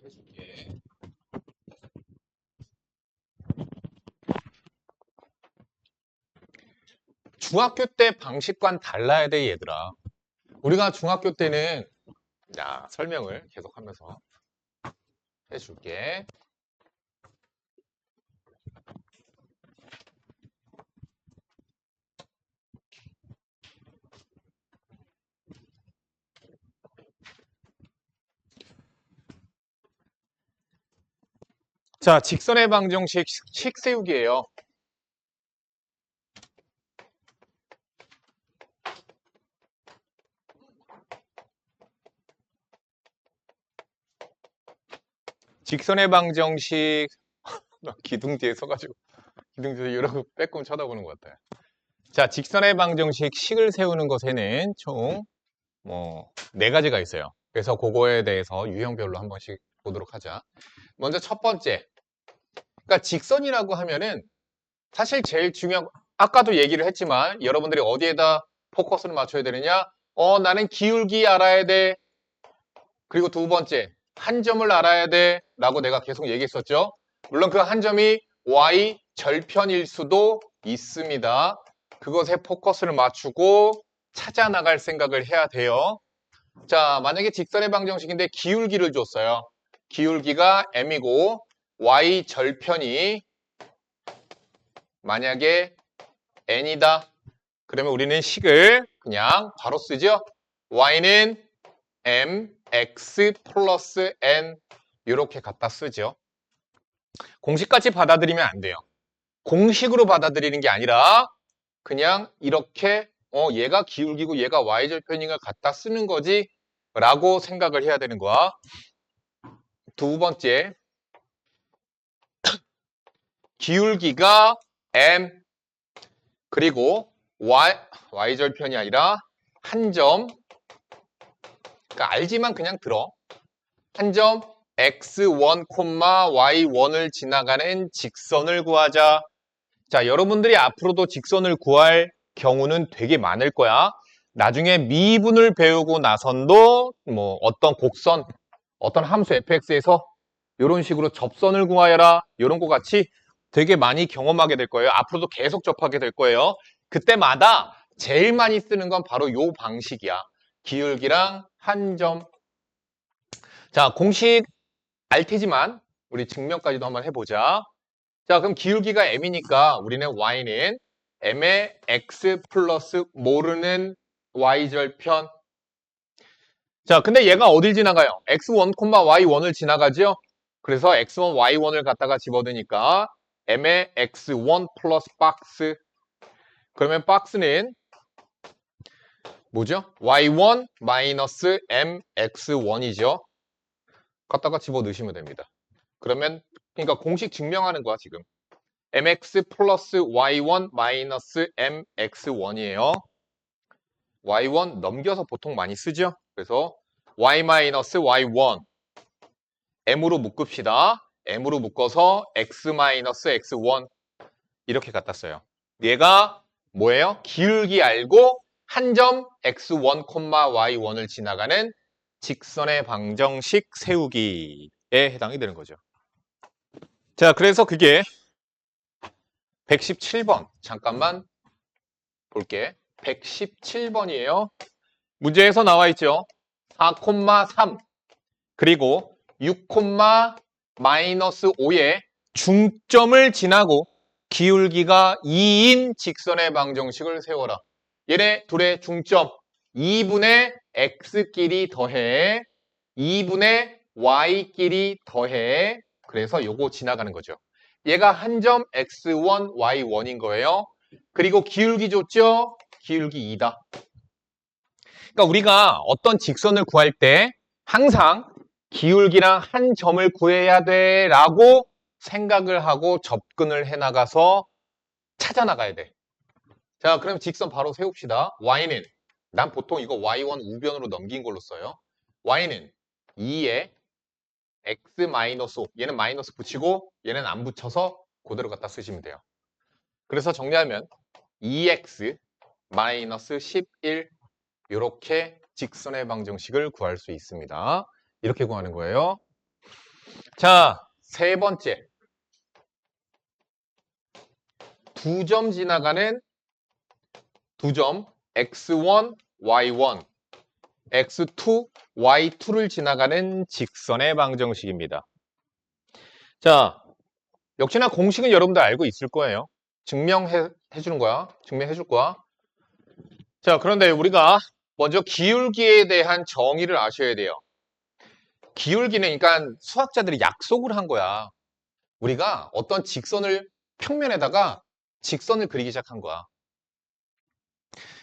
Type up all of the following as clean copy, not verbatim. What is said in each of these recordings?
해줄게. 중학교 때 방식과는 달라야 돼, 얘들아. 우리가 중학교 때는, 자, 설명을 계속하면서 해줄게. 자, 직선의 방정식 식 세우기예요. 직선의 방정식 기둥 뒤에 서가지고 기둥 뒤에 이러고 빼꼼 쳐다보는 것 같아요. 자, 직선의 방정식 식을 세우는 것에는 총 네 가지가 있어요. 그래서 그거에 대해서 유형별로 한 번씩 보도록 하자. 먼저 첫 번째. 그러니까 직선이라고 하면은 사실 제일 중요한, 아까도 얘기를 했지만 여러분들이 어디에다 포커스를 맞춰야 되느냐? 나는 기울기 알아야 돼. 그리고 두 번째, 한 점을 알아야 돼. 라고 내가 계속 얘기했었죠. 물론 그 한 점이 y 절편일 수도 있습니다. 그것에 포커스를 맞추고 찾아 나갈 생각을 해야 돼요. 자, 만약에 직선의 방정식인데 기울기를 줬어요. 기울기가 m이고 y 절편이 만약에 n이다. 그러면 우리는 식을 그냥 바로 쓰죠. y는 mx 플러스 n 이렇게 갖다 쓰죠. 공식까지 받아들이면 안 돼요. 공식으로 받아들이는 게 아니라 그냥 이렇게 얘가 기울기고 얘가 y절편인가 갖다 쓰는 거지 라고 생각을 해야 되는 거야. 두 번째, 기울기가 m 그리고 y절편이 아니라 한 점, 그러니까 알지만 그냥 들어. 한 점 x1, y1을 지나가는 직선을 구하자. 자, 여러분들이 앞으로도 직선을 구할 경우는 되게 많을 거야. 나중에 미분을 배우고 나선도 어떤 곡선, 어떤 함수 fx에서 이런 식으로 접선을 구하여라. 이런 거 같이 되게 많이 경험하게 될 거예요. 앞으로도 계속 접하게 될 거예요. 그때마다 제일 많이 쓰는 건 바로 이 방식이야. 기울기랑 한 점. 자, 공식 알 테지만 우리 증명까지도 한번 해보자. 자, 그럼 기울기가 m이니까 우리는 y는 m의 x 플러스 모르는 y절편. 자, 근데 얘가 어딜 지나가요? x1, y1을 지나가죠? 그래서 x1, y1을 갖다가 집어넣으니까 m의 x1 플러스 박스. 그러면 박스는 뭐죠? y1 마이너스 mx1이죠. 갖다가 집어넣으시면 됩니다. 그러면 그러니까 공식 증명하는 거야 지금. mx 플러스 y1 마이너스 mx1이에요. y1 넘겨서 보통 많이 쓰죠. 그래서 y 마이너스 y1 m으로 묶읍시다. m으로 묶어서 x 마이너스 x1 이렇게 갖다 써요. 얘가 뭐예요? 기울기 알고 한 점 x1, y1을 지나가는 직선의 방정식 세우기에 해당이 되는 거죠. 자, 그래서 그게 117번. 잠깐만 볼게. 117번이에요. 문제에서 나와 있죠. 4,3 그리고 6, 마이너스 5의 중점을 지나고 기울기가 2인 직선의 방정식을 세워라. 얘네 둘의 중점 2분의 x끼리 더해 2분의 y끼리 더해 그래서 요거 지나가는 거죠. 얘가 한 점 x1, y1인 거예요. 그리고 기울기 줬죠? 기울기 2다. 그러니까 우리가 어떤 직선을 구할 때 항상 기울기랑 한 점을 구해야 돼 라고 생각을 하고 접근을 해 나가서 찾아 나가야 돼. 자, 그럼 직선 바로 세웁시다. y는 난 보통 이거 y1 우변으로 넘긴 걸로 써요. y는 2에 x-5 얘는 마이너스 붙이고 얘는 안 붙여서 그대로 갖다 쓰시면 돼요. 그래서 정리하면 2x 마이너스 11 이렇게 직선의 방정식을 구할 수 있습니다. 이렇게 구하는 거예요. 자, 세 번째. 두 점 지나가는 두 점 x1, y1, x2, y2를 지나가는 직선의 방정식입니다. 자, 역시나 공식은 여러분들 알고 있을 거예요. 증명해 주는 거야. 증명해 줄 거야. 자, 그런데 우리가 먼저 기울기에 대한 정의를 아셔야 돼요. 기울기는 그러니까 수학자들이 약속을 한 거야. 우리가 어떤 직선을 평면에다가 직선을 그리기 시작한 거야.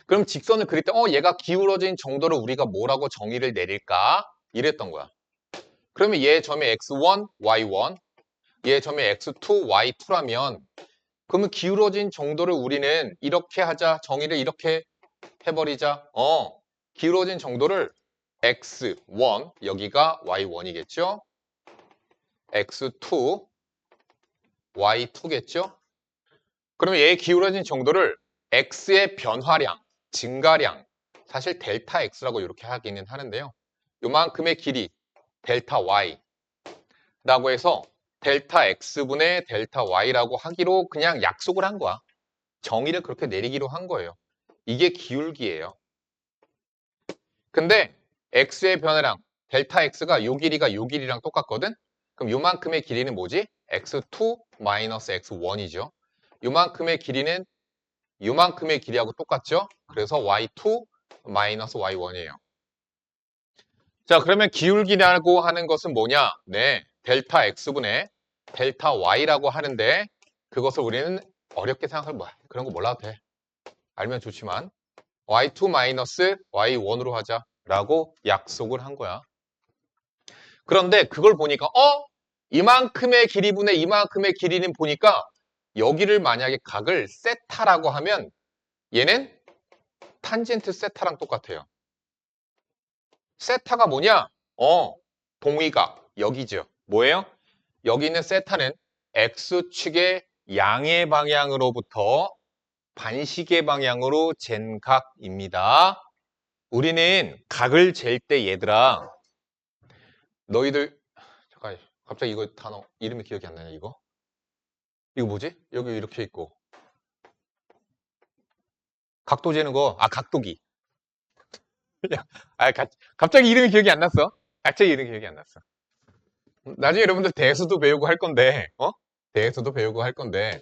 그럼 직선을 그릴 때 얘가 기울어진 정도를 우리가 뭐라고 정의를 내릴까? 이랬던 거야. 그러면 얘 점의 x1, y1, 얘 점의 x2, y2라면 그러면 기울어진 정도를 우리는 이렇게 하자. 정의를 이렇게 해버리자. 기울어진 정도를 x1, 여기가 y1이겠죠? x2, y2겠죠? 그러면 얘의 기울어진 정도를 x의 변화량, 증가량, 사실 델타 x라고 이렇게 하기는 하는데요. 요만큼의 길이 델타 y라고 해서 델타 x분의 델타 y라고 하기로 그냥 약속을 한 거야. 정의를 그렇게 내리기로 한 거예요. 이게 기울기예요. 근데 x의 변화량 델타 x가 요 길이가 요 길이랑 똑같거든? 그럼 요만큼의 길이는 뭐지? x2 마이너스 x1이죠. 요만큼의 길이는 요만큼의 길이하고 똑같죠? 그래서 y2 마이너스 y1이에요. 자, 그러면 기울기라고 하는 것은 뭐냐? 네, 델타 x분의 델타 y라고 하는데 그것을 우리는 어렵게 생각할 뭐야. 그런 거 몰라도 돼. 알면 좋지만 y2 마이너스 y1으로 하자라고 약속을 한 거야. 그런데 그걸 보니까 이만큼의 길이분의 이만큼의 길이는 보니까 여기를 만약에 각을 세타라고 하면 얘는 탄젠트 세타랑 똑같아요. 세타가 뭐냐? 동위각 여기죠. 뭐예요? 여기 있는 세타는 x축의 양의 방향으로부터 반시계 방향으로 잰 각입니다. 우리는 각을 잴 때 얘들아 너희들 잠깐 갑자기 이거 단어 이름이 기억이 안 나냐 이거? 이거 뭐지? 여기 이렇게 있고 각도 재는 거 각도기. 갑자기 이름이 기억이 안 났어. 갑자기 이름이 기억이 안 났어. 나중에 여러분들 대수도 배우고 할 건데 대수도 배우고 할 건데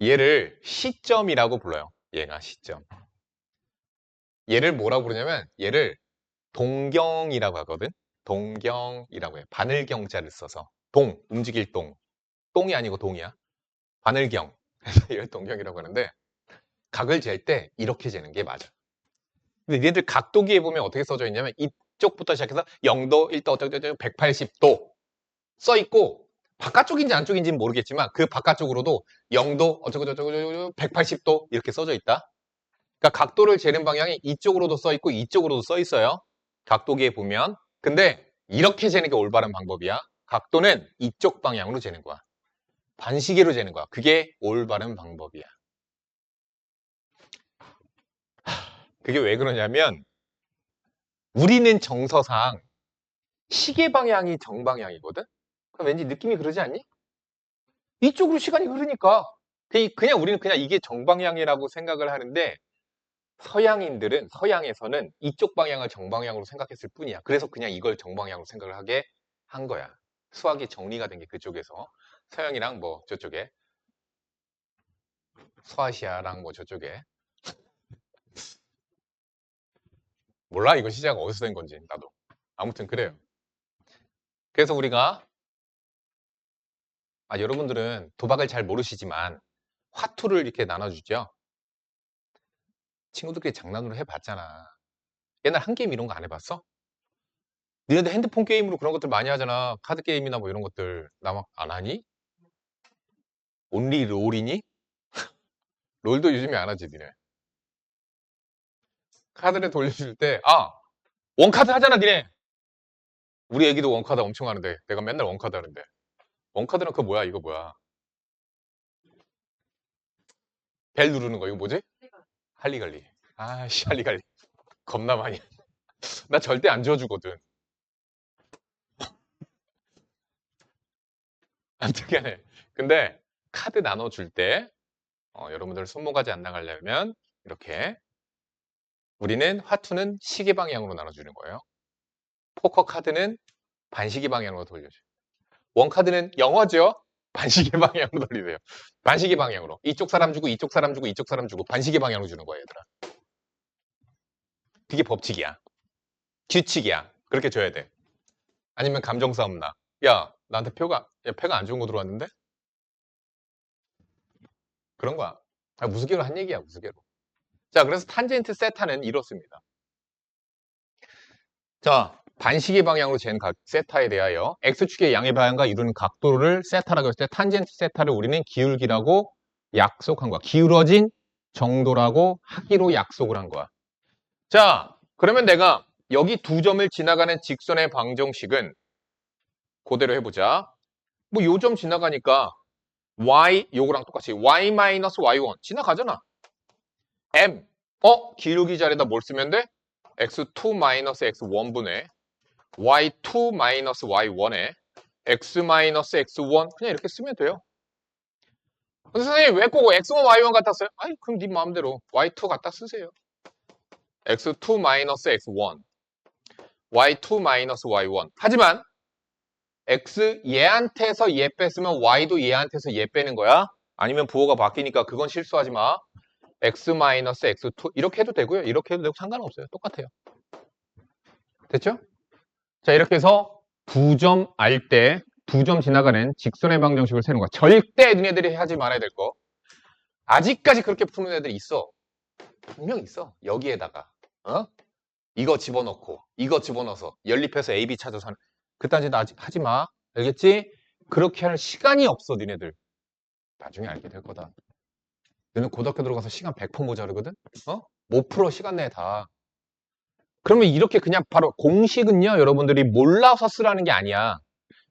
얘를 시점이라고 불러요. 얘가 시점. 얘를 뭐라고 부르냐면 얘를 동경이라고 하거든. 동경이라고 해. 바늘경자를 써서 움직일 똥이 아니고 동이야. 바늘경. 이걸 동경이라고 하는데 각을 잴 때 이렇게 재는 게 맞아. 근데 니네들 각도기에 보면 어떻게 써져 있냐면 이쪽부터 시작해서 0도, 1도, 어쩌고저쩌고 180도 써 있고 바깥쪽인지 안쪽인지는 모르겠지만 그 바깥쪽으로도 0도, 어쩌고저쩌고 180도 이렇게 써져 있다. 그러니까 각도를 재는 방향이 이쪽으로도 써 있고 이쪽으로도 써 있어요. 각도기에 보면. 근데 이렇게 재는 게 올바른 방법이야. 각도는 이쪽 방향으로 재는 거야. 반시계로 재는 거야. 그게 올바른 방법이야. 그게 왜 그러냐면 우리는 정서상 시계 방향이 정방향이거든? 그럼 왠지 느낌이 그러지 않니? 이쪽으로 시간이 흐르니까. 그냥 우리는 그냥 이게 정방향이라고 생각을 하는데 서양인들은 서양에서는 이쪽 방향을 정방향으로 생각했을 뿐이야. 그래서 그냥 이걸 정방향으로 생각을 하게 한 거야. 수학이 정리가 된 게 그쪽에서. 서양이랑 뭐 저쪽에 서아시아랑 뭐 저쪽에 몰라 이거 시작 어디서 된 건지 나도. 아무튼 그래요. 그래서 우리가 여러분들은 도박을 잘 모르시지만 화투를 이렇게 나눠주죠. 친구들끼리 장난으로 해봤잖아. 옛날 한 게임 이런 거 안 해봤어? 니네들 핸드폰 게임으로 그런 것들 많이 하잖아. 카드 게임이나 뭐 이런 것들 나 막 안 하니? 온리 롤이니? 롤도 요즘에 안 하지 니네. 카드를 돌려줄 때 원카드 하잖아 니네. 우리 애기도 원카드 엄청 하는데 내가 맨날 원카드 하는데 원카드는 그거 뭐야 이거 뭐야 벨 누르는 거 이거 뭐지? 할리갈리. 아씨 할리갈리 겁나 많이 나 절대 안 지워주거든. 어떻게 하네. 근데 카드 나눠줄 때 여러분들 손모가지 안 나가려면 이렇게 우리는 화투는 시계 방향으로 나눠주는 거예요. 포커 카드는 반시계 방향으로 돌려줘요. 원카드는 영어죠? 반시계 방향으로 돌리세요. 반시계 방향으로. 이쪽 사람 주고 이쪽 사람 주고 이쪽 사람 주고 반시계 방향으로 주는 거예요, 얘들아. 그게 법칙이야. 규칙이야. 그렇게 줘야 돼. 아니면 감정 싸움 나. 야, 나한테 패가 안 좋은 거 들어왔는데? 그런 거야. 무수개로 한 얘기야, 무수개로. 자, 그래서 탄젠트 세타는 이렇습니다. 자, 반시계 방향으로 재는 세타에 대하여 X축의 양의 방향과 이루는 각도를 세타라고 했을 때 탄젠트 세타를 우리는 기울기라고 약속한 거야. 기울어진 정도라고 하기로 약속을 한 거야. 자, 그러면 내가 여기 두 점을 지나가는 직선의 방정식은 그대로 해보자. 뭐 요 점 지나가니까 y 요거랑 똑같이 y-y1 지나가잖아. m 기울기 자리에다 뭘 쓰면 돼? x2-x1분의 y2-y1에 x-x1 그냥 이렇게 쓰면 돼요. 근데 선생님 왜 꼭 x1, y1 갖다 써요? 아니 그럼 네 마음대로 y2 갖다 쓰세요. x2-x1 y2-y1 하지만 x 얘한테서 얘 뺐으면 y도 얘한테서 얘 빼는 거야. 아니면 부호가 바뀌니까 그건 실수하지 마. x-x2 이렇게 해도 되고요. 이렇게 해도 되고 상관없어요. 똑같아요. 됐죠? 자 이렇게 해서 두 점 알 때 두 점 지나가는 직선의 방정식을 세는 거야. 절대 너네들이 하지 말아야 될 거. 아직까지 그렇게 푸는 애들이 있어. 분명 있어. 여기에다가 이거 집어넣고 이거 집어넣어서 연립해서 A, B 찾아서 하는 그딴 짓 아직 하지 마. 알겠지? 그렇게 할 시간이 없어 니네들. 나중에 알게 될 거다. 너는 고등학교 들어가서 시간 100% 모자르거든? 못 풀어 시간 내에 다. 그러면 이렇게 그냥 바로 공식은요 여러분들이 몰라서 쓰라는 게 아니야.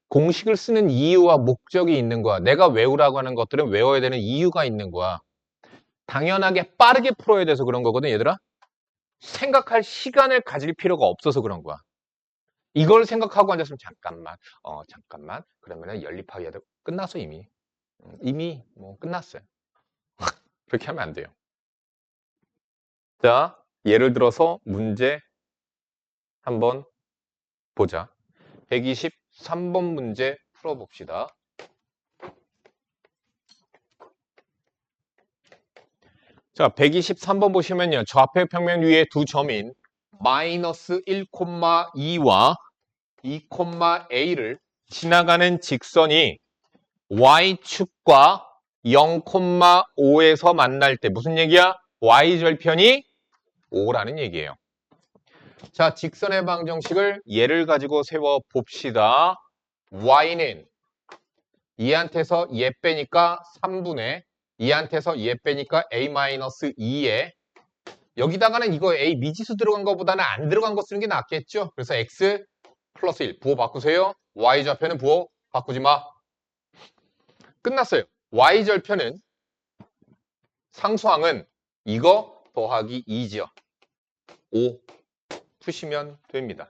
공식을 쓰는 이유와 목적이 있는 거야. 내가 외우라고 하는 것들은 외워야 되는 이유가 있는 거야. 당연하게 빠르게 풀어야 돼서 그런 거거든 얘들아. 생각할 시간을 가질 필요가 없어서 그런 거야. 이걸 생각하고 앉았으면 잠깐만 그러면은 연립하기 해도 끝났어 이미. 이미 뭐 끝났어요. 그렇게 하면 안 돼요. 자 예를 들어서 문제 한번 보자. 123번 문제 풀어봅시다. 자, 123번 보시면요. 좌표 평면 위에 두 점인 마이너스 1,2와 2,a를 지나가는 직선이 y축과 0,5에서 만날 때 무슨 얘기야? y절편이 5라는 얘기예요. 자, 직선의 방정식을 예를 가지고 세워봅시다. y는 얘한테서 얘 빼니까 3분의 얘한테서 얘 빼니까 a-2에 여기다가는 이거 a 미지수 들어간 것보다는 안 들어간 거 쓰는 게 낫겠죠? 그래서 x 플러스 1 부호 바꾸세요. y좌표는 부호 바꾸지 마. 끝났어요. y절편은 상수항은 이거 더하기 2죠. 5 푸시면 됩니다.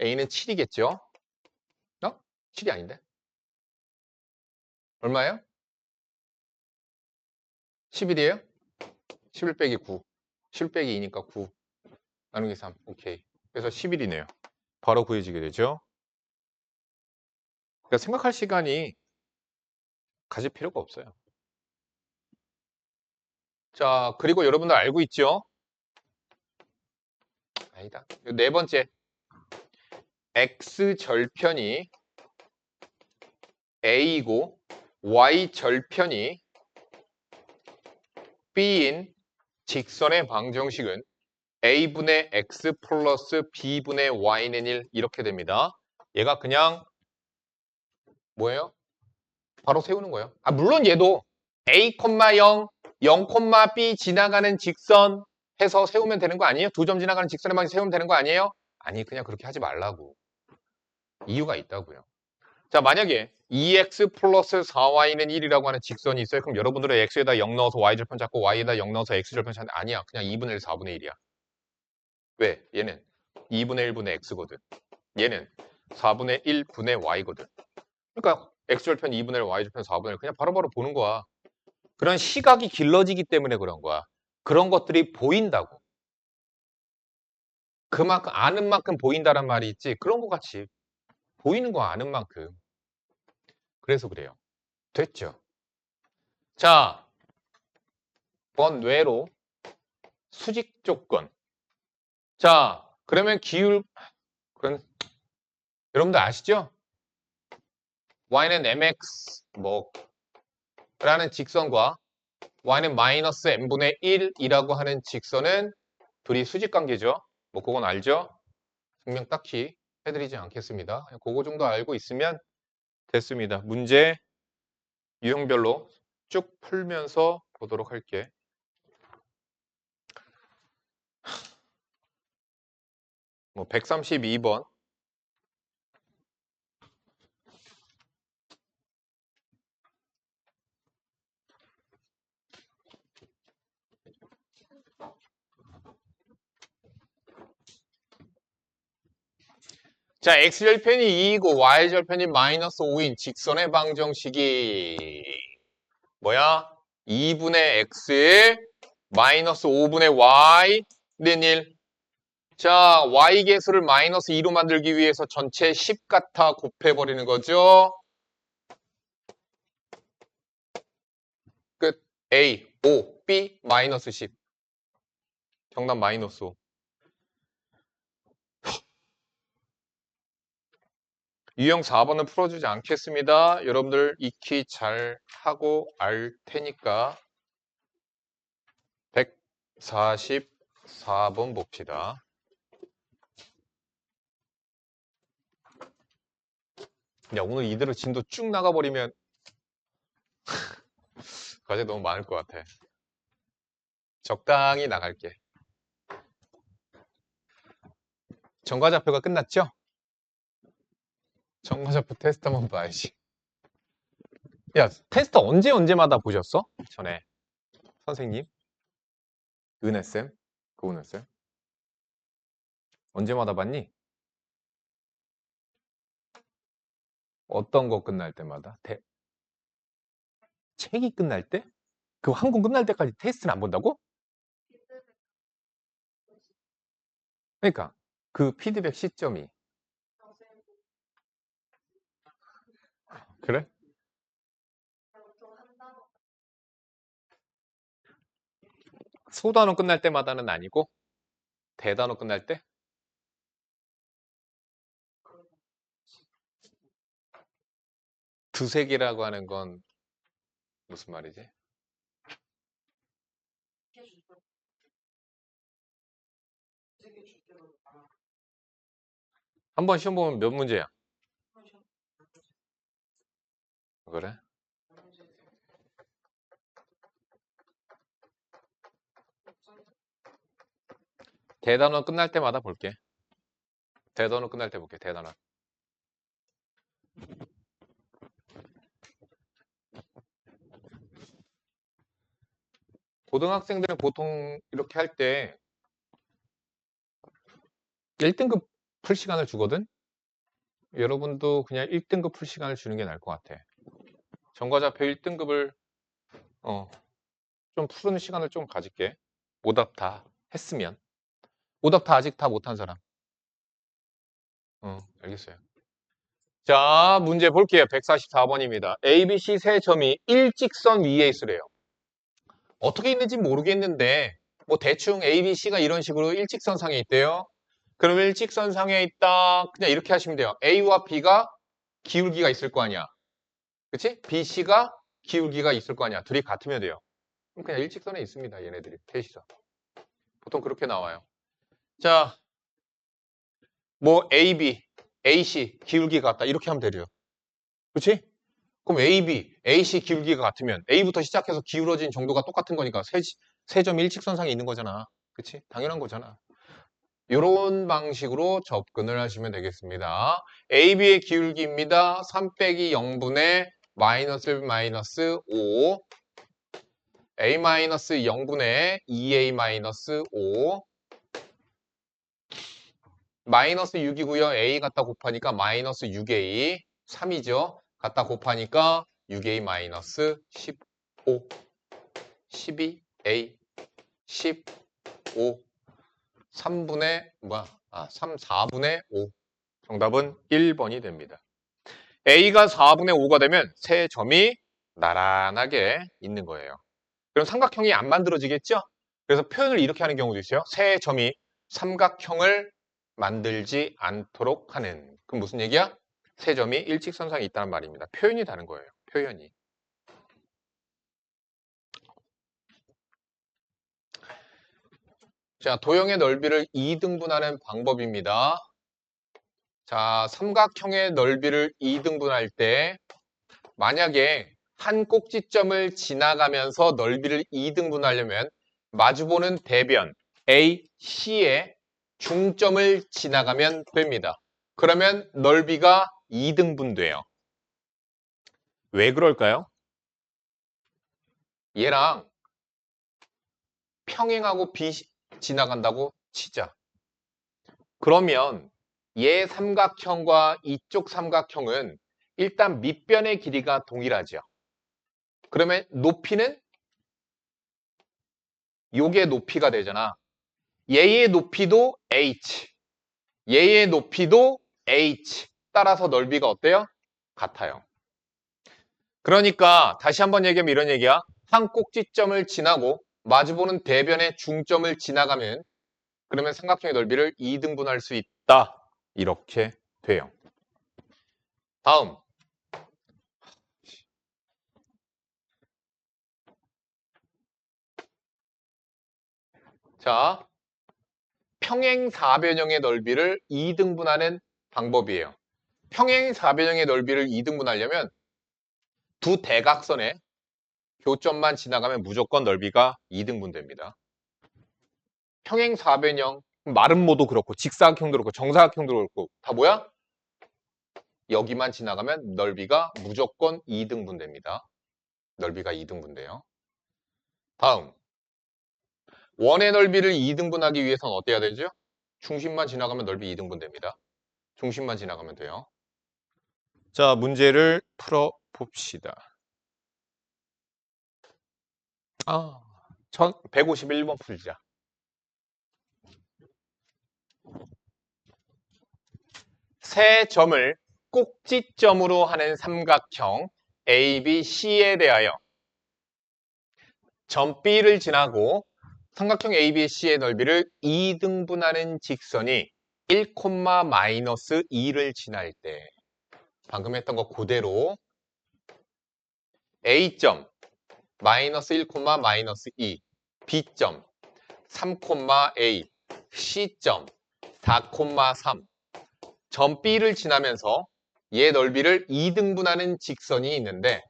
a는 7이겠죠? 7이 아닌데? 얼마예요? 11이에요? 11 빼기 9. 7 빼기 2니까 9. 나누기 3. 오케이. 그래서 11이네요. 바로 구해지게 되죠. 그러니까 생각할 시간이 가질 필요가 없어요. 자, 그리고 여러분들 알고 있죠? 아니다. 네 번째. X절편이 A이고 Y절편이 B인 직선의 방정식은 A분의 X 플러스 B분의 Y는 1 이렇게 됩니다. 얘가 그냥 뭐예요? 바로 세우는 거예요. 물론 얘도 A, 0, 0, B 지나가는 직선 해서 세우면 되는 거 아니에요? 두 점 지나가는 직선의 방식 세우면 되는 거 아니에요? 아니 그냥 그렇게 하지 말라고. 이유가 있다고요. 자 만약에 2x 플러스 4y는 1이라고 하는 직선이 있어요. 그럼 여러분들은 x에다 0 넣어서 y절편 찾고 y에다 0 넣어서 x절편 찾는데 아니야. 그냥 2분의 1, 4분의 1이야. 왜? 얘는 2분의 1분의 x거든. 얘는 4분의 1분의 y거든. 그러니까 x절편 2분의 1, y절편 4분의 1 그냥 바로바로 보는 거야. 그런 시각이 길러지기 때문에 그런 거야. 그런 것들이 보인다고. 그만큼 아는 만큼 보인다란 말이 있지. 그런 거 같이 보이는 거 아는 만큼. 그래서 그래요. 됐죠? 자, 번외로 수직 조건. 자, 그러면 그건 여러분들 아시죠? y는 mx 라는 직선과 y는 마이너스 n분의 1이라고 하는 직선은 둘이 수직 관계죠. 뭐 그건 알죠? 증명 딱히 해드리지 않겠습니다. 그거 정도 알고 있으면 됐습니다. 문제 유형별로 쭉 풀면서 보도록 할게. 뭐 132번. 자, x절편이 2이고 y절편이 마이너스 5인 직선의 방정식이 뭐야? 2분의 x에 마이너스 5분의 y는 1. 자, y계수를 마이너스 2로 만들기 위해서 전체 10 갖다 곱해버리는 거죠. 끝. A, 5, B, 마이너스 10. 정답 마이너스 5. 유형 4번은 풀어주지 않겠습니다. 여러분들 익히 잘 하고 알 테니까 144번 봅시다. 야, 오늘 이대로 진도 쭉 나가버리면 과제 너무 많을 것 같아. 적당히 나갈게. 정과좌표가 끝났죠? 정과좌표 테스트 한번 봐야지. 야, 테스트 언제마다 보셨어? 전에 선생님? 은혜쌤? 고은혜쌤? 언제마다 봤니? 어떤 거 끝날 때마다? 책이 끝날 때? 그 한 권 끝날 때까지 테스트는 안 본다고? 그러니까 그 피드백 시점이 그래? 소단어 끝날 때마다는 아니고 대단어 끝날 때? 두세 개라고 하는 건 무슨 말이지? 한번 시험 보면 몇 문제야? 그래? 대단어 끝날 때마다 볼게. 대단어 끝날 때 볼게. 대단어. 고등학생들은 보통 이렇게 할 때 1등급 풀 시간을 주거든? 여러분도 그냥 1등급 풀 시간을 주는 게 나을 것 같아. 전과좌표 1등급을 좀 푸는 시간을 좀 가질게. 오답 다 했으면. 오답 다 아직 다 못한 사람. 알겠어요. 자, 문제 볼게요. 144번입니다. ABC 세 점이 일직선 위에 있으래요. 어떻게 있는지 모르겠는데 뭐 대충 ABC가 이런 식으로 일직선상에 있대요. 그럼 일직선상에 있다. 그냥 이렇게 하시면 돼요. A와 B가 기울기가 있을 거 아니야. 그치? BC가 기울기가 있을 거 아니야. 둘이 같으면 돼요. 그럼 그냥 일직선에 있습니다. 얘네들이. 셋이서. 보통 그렇게 나와요. 자, 뭐 AB, AC 기울기가 같다. 이렇게 하면 되죠. 그치? 그럼 AB, AC 기울기가 같으면 A부터 시작해서 기울어진 정도가 똑같은 거니까 세 점이 일직선상에 있는 거잖아. 그치? 당연한 거잖아. 이런 방식으로 접근을 하시면 되겠습니다. AB의 기울기입니다. 3 빼기 0분의 마이너스 1 마이너스 5 A 마이너스 0분의 2A 마이너스 5 마이너스 6이고요. A 갖다 곱하니까 마이너스 6A 3이죠. 갖다 곱하니까 6A 마이너스 15 12A 15 3분의 4분의 5 정답은 1번이 됩니다. A가 4분의 5가 되면 세 점이 나란하게 있는 거예요. 그럼 삼각형이 안 만들어지겠죠? 그래서 표현을 이렇게 하는 경우도 있어요. 세 점이 삼각형을 만들지 않도록 하는. 그럼 무슨 얘기야? 세 점이 일직선상에 있다는 말입니다. 표현이 다른 거예요. 표현이. 자, 도형의 넓이를 2등분하는 방법입니다. 자, 삼각형의 넓이를 2등분할 때 만약에 한 꼭지점을 지나가면서 넓이를 2등분하려면 마주보는 대변 A, C의 중점을 지나가면 됩니다. 그러면 넓이가 2등분 돼요. 왜 그럴까요? 얘랑 평행하고 B 지나간다고 치자. 그러면 얘 삼각형과 이쪽 삼각형은 일단 밑변의 길이가 동일하죠. 그러면 높이는 요게 높이가 되잖아. 얘의 높이도 h, 얘의 높이도 h. 따라서 넓이가 어때요? 같아요. 그러니까 다시 한번 얘기하면 이런 얘기야. 한 꼭지점을 지나고 마주보는 대변의 중점을 지나가면 그러면 삼각형의 넓이를 2등분할 수 있다. 이렇게 돼요. 다음. 자, 평행사변형의 넓이를 2등분하는 방법이에요. 평행사변형의 넓이를 2등분하려면 두 대각선의 교점만 지나가면 무조건 넓이가 2등분 됩니다. 평행사변형, 마름모도 그렇고 직사각형도 그렇고 정사각형도 그렇고 다 뭐야? 여기만 지나가면 넓이가 무조건 2등분 됩니다. 넓이가 2등분 돼요. 다음, 원의 넓이를 2등분하기 위해서는 어때야 되죠? 중심만 지나가면 넓이 2등분 됩니다. 중심만 지나가면 돼요. 자, 문제를 풀어봅시다. 151번 풀자. 세 점을 꼭지점으로 하는 삼각형 ABC에 대하여 점 B를 지나고 삼각형 ABC의 넓이를 2등분하는 직선이 1,-2를 지날 때 방금 했던 거 그대로 A점 마이너스 1,-2 B점 3,A C점 4,3 점 B를 지나면서 얘 넓이를 2등분하는 직선이 있는데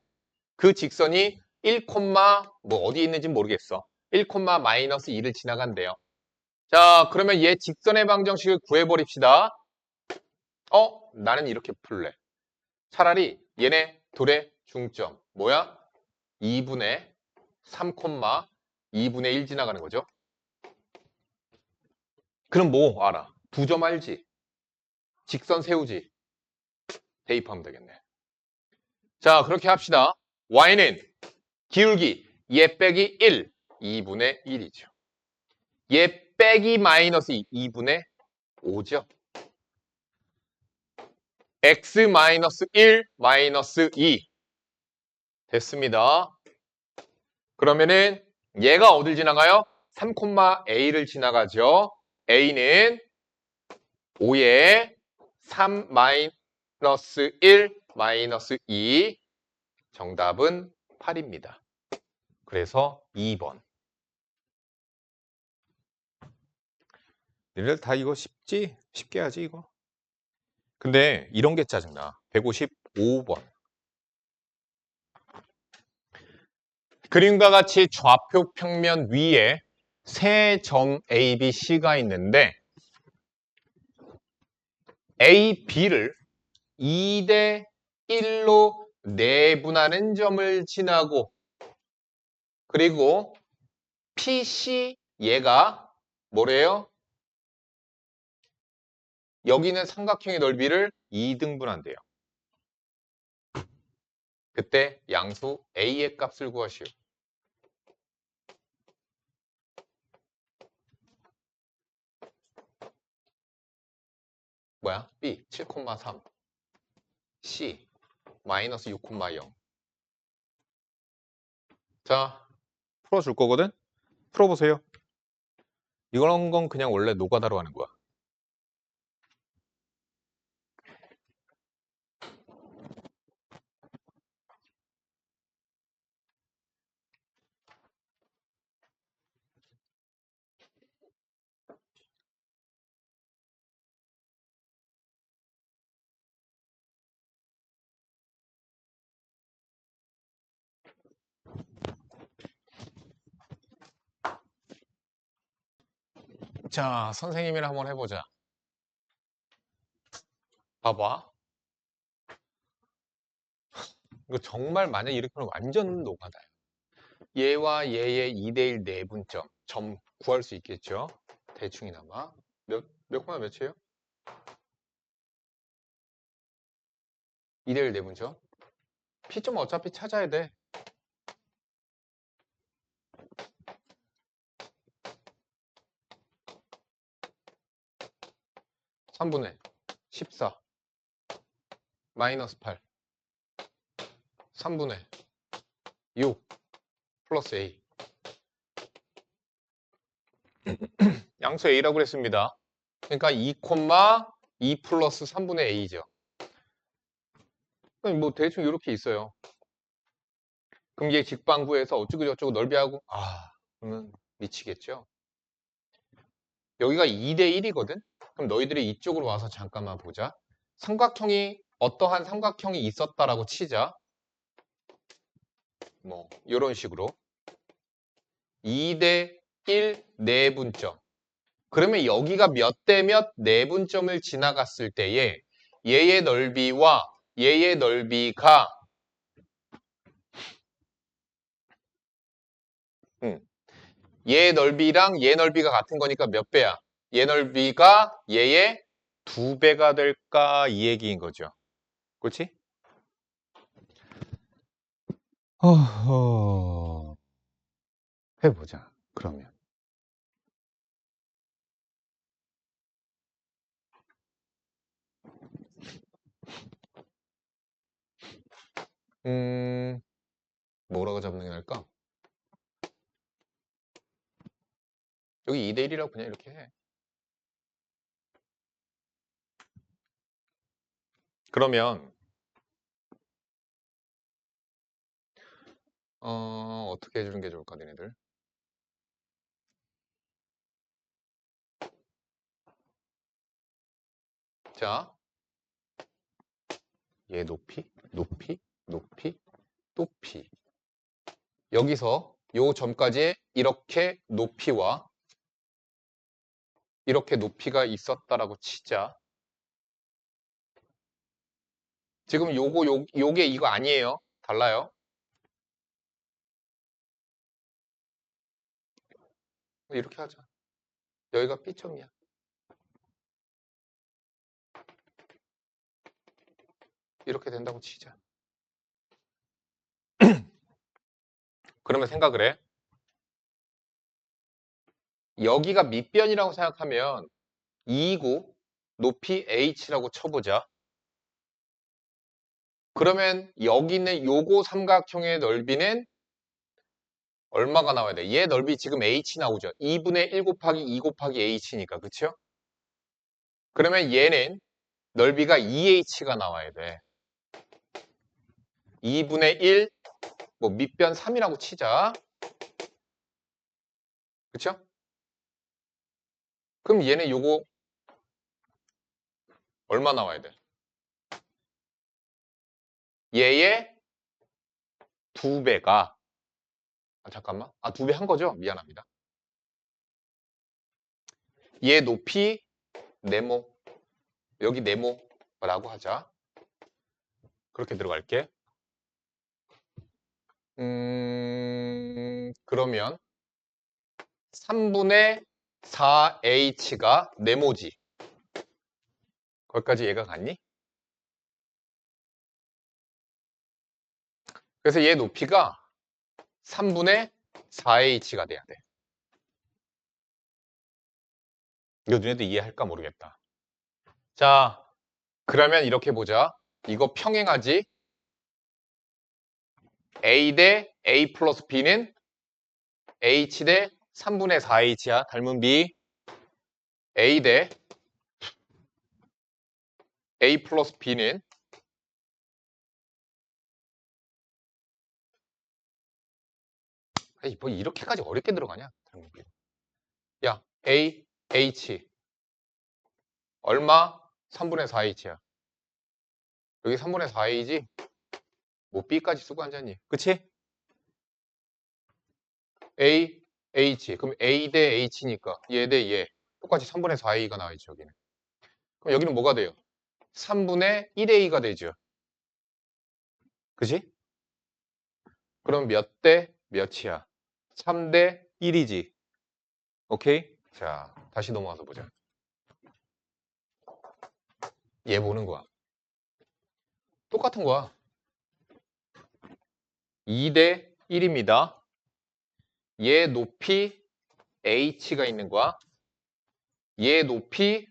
그 직선이 1, 어디 있는지 모르겠어. 1,-2를 지나간대요. 자, 그러면 얘 직선의 방정식을 구해버립시다. 나는 이렇게 풀래. 차라리 얘네 둘의 중점. 뭐야? 2분의 3, 2분의 1 지나가는 거죠. 그럼 뭐 알아? 두 점 알지? 직선 세우지? 대입하면 되겠네. 자, 그렇게 합시다. y는 기울기 얘 빼기 1, 2분의 1이죠. 얘 빼기 마이너스 2분의 5죠. x 마이너스 1 마이너스 2 됐습니다. 그러면은 얘가 어딜 지나가요? 3,a를 지나가죠. a는 5에 3 마이너스 1 마이너스 2 정답은 8입니다. 그래서 2번. 니들 다 이거 쉽지? 쉽게 하지 이거? 근데 이런 게 짜증나. 155번. 그림과 같이 좌표 평면 위에 세 점 A, B, C가 있는데 A, B를 2대 1로 내분하는 점을 지나고 그리고 P, C 얘가 뭐래요? 여기는 삼각형의 넓이를 2등분한대요. 그때 양수 A의 값을 구하시오. 뭐야? B 7,3 C 마이너스 6,0. 자, 풀어줄 거거든? 풀어보세요. 이런 건 그냥 원래 노가다로 하는 거야. 자, 선생님이랑 한번 해보자. 봐봐. 이거 정말 만약에 이렇게 하면 완전 노가다야. 얘와 얘의 2대1 내분점 점 구할 수 있겠죠? 대충이나마. 몇 콤마 몇이에요? 2대1 내분점. P점 어차피 찾아야 돼. 3분의 14 마이너스 8 3분의 6 플러스 A. 양수 A라고 그랬습니다. 그러니까 2,2 플러스 3분의 A죠. 뭐 대충 이렇게 있어요. 그럼 얘 직방구에서 어쩌고 저쩌고 넓이하고 그러면 미치겠죠. 여기가 2대1이거든. 그럼 너희들이 이쪽으로 와서 잠깐만 보자. 삼각형이 어떠한 삼각형이 있었다라고 치자. 뭐 이런 식으로 2대1 내분점. 그러면 여기가 몇 대 몇 내분점을 지나갔을 때에 얘의 넓이와 얘의 넓이가 얘 넓이랑 얘 넓이가 같은 거니까 몇 배야? 얘 넓이가 얘의 2배가 될까 이 얘기인 거죠. 그렇지? 어허... 해보자. 그러면 뭐라고 잡는 게 나을까? 여기 2대1이라고 그냥 이렇게 해. 그러면 어떻게 해주는 게 좋을까, 니네들? 자, 얘 높이, 높이, 높이, 높이. 여기서 요 점까지 이렇게 높이와 이렇게 높이가 있었다라고 치자. 지금 요게 이거 아니에요. 달라요. 이렇게 하자. 여기가 B점이야. 이렇게 된다고 치자. 그러면 생각을 해. 여기가 밑변이라고 생각하면 2구 높이 H라고 쳐보자. 그러면 여기 있는 요거 삼각형의 넓이는 얼마가 나와야 돼? 얘 넓이 지금 H 나오죠. 2분의 1 곱하기 2 곱하기 H니까. 그쵸? 그러면 얘는 넓이가 2H가 나와야 돼. 2분의 1, 뭐 밑변 3이라고 치자. 그쵸? 그럼 얘는 요거 얼마 나와야 돼? 얘의 2배가 잠깐만. 2배 한 거죠? 미안합니다. 얘 높이 네모. 여기 네모라고 하자. 그렇게 들어갈게. 그러면 3분의 4H가 네모지. 거기까지 얘가 갔니? 그래서 얘 높이가 3분의 4h가 돼야 돼. 이거 너네도 이해할까 모르겠다. 자, 그러면 이렇게 보자. 이거 평행하지? a 대 a 플러스 b는 h 대 3분의 4h야. 닮은 b. a 대 a 플러스 b는 아니, 뭐 이렇게까지 어렵게 들어가냐? 닮은 b. 야, a, h 얼마? 3분의 4h야. 여기 3분의 4a지? 뭐 b까지 쓰고 앉았니? 그치? a, h. 그럼 a 대 h니까 얘 대 얘. 똑같이 3분의 4a가 나와있죠, 여기는. 그럼 여기는 뭐가 돼요? 3분의 1a가 되죠. 그치? 그럼 몇 대 몇이야? 3 대 1이지. 오케이? 자, 다시 넘어와서 보자. 얘 보는 거야. 똑같은 거야. 2 대 1입니다. 얘 높이 h가 있는 거야. 얘 높이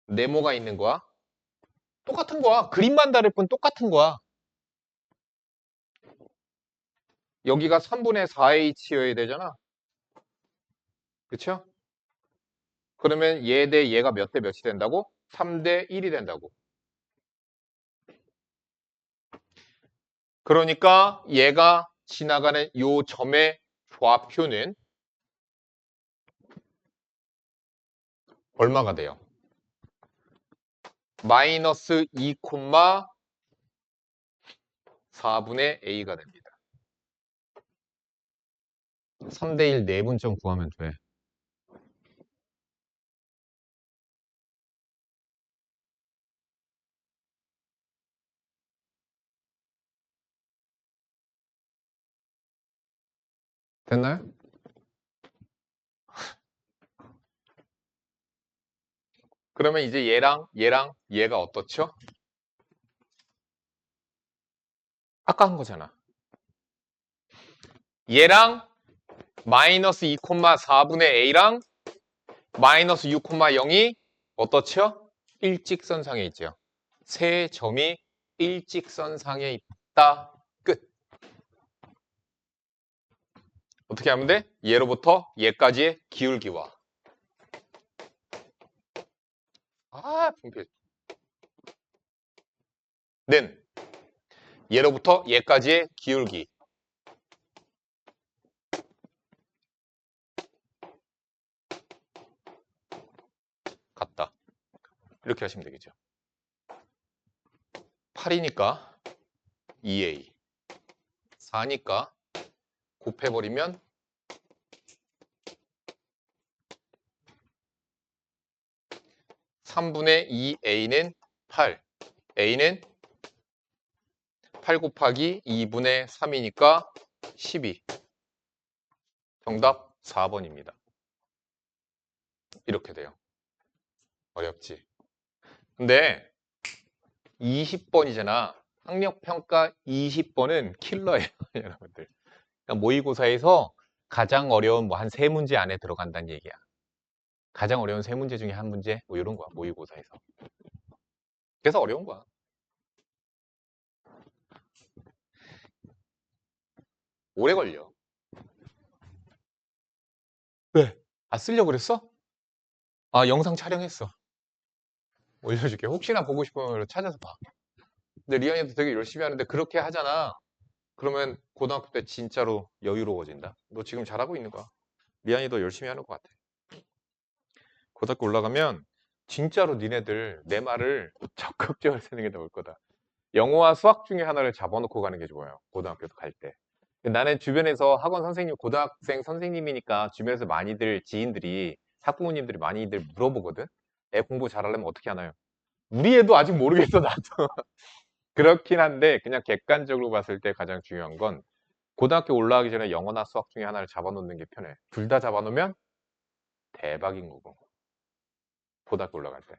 네모가 있는 거야. 똑같은 거야. 그림만 다를 뿐 똑같은 거야. 여기가 3분의 4h여야 되잖아. 그쵸? 그러면 얘 대 얘가 몇 대 몇이 된다고? 3 대 1이 된다고. 그러니까 얘가 지나가는 요 점의 좌표는 얼마가 돼요? 마이너스 2, 4분의 a가 됩니다. 3 대 1 내분점 구하면 돼. 됐나요? 그러면 이제 얘랑 얘가 어떻죠? 아까 한 거잖아. 얘랑 마이너스 2, 4분의 a랑 마이너스 6, 0이 어떻죠? 일직선상에 있죠. 세 점이 일직선상에 있다. 끝. 어떻게 하면 돼? 얘로부터 얘까지의 기울기와 분필. 는 얘로부터 얘까지의 기울기 같다. 이렇게 하시면 되겠죠. 8이니까 2a 4니까 곱해버리면 3분의 2a는 8 a는 8 곱하기 2분의 3이니까 12 정답 4번입니다. 이렇게 돼요. 어렵지? 근데 20번이잖아. 학력평가 20번은 킬러예요, 여러분들. 그러니까 모의고사에서 가장 어려운 뭐 한 3문제 안에 들어간다는 얘기야. 가장 어려운 3문제 중에 한 문제? 뭐 이런 거야, 모의고사에서. 그래서 어려운 거야. 오래 걸려. 왜? 아, 쓰려고 그랬어? 아, 영상 촬영했어. 올려줄게. 혹시나 보고 싶으면 찾아서 봐. 근데 리안이도 되게 열심히 하는데 그렇게 하잖아. 그러면 고등학교 때 진짜로 여유로워진다. 너 지금 잘하고 있는 거야. 리안이도 열심히 하는 것 같아. 고등학교 올라가면 진짜로 니네들 내 말을 적극적으로 쓰는 게 나을 거다. 영어와 수학 중에 하나를 잡아놓고 가는 게 좋아요. 고등학교도 갈 때. 나는 주변에서 학원 선생님, 고등학생 선생님이니까 주변에서 많이들 지인들이 학부모님들이 많이들 물어보거든. 애 공부 잘하려면 어떻게 하나요? 우리 애도 아직 모르겠어, 나도. 그렇긴 한데 그냥 객관적으로 봤을 때 가장 중요한 건 고등학교 올라가기 전에 영어나 수학 중에 하나를 잡아놓는 게 편해. 둘 다 잡아놓으면 대박인 거고. 고등학교 올라갈 때.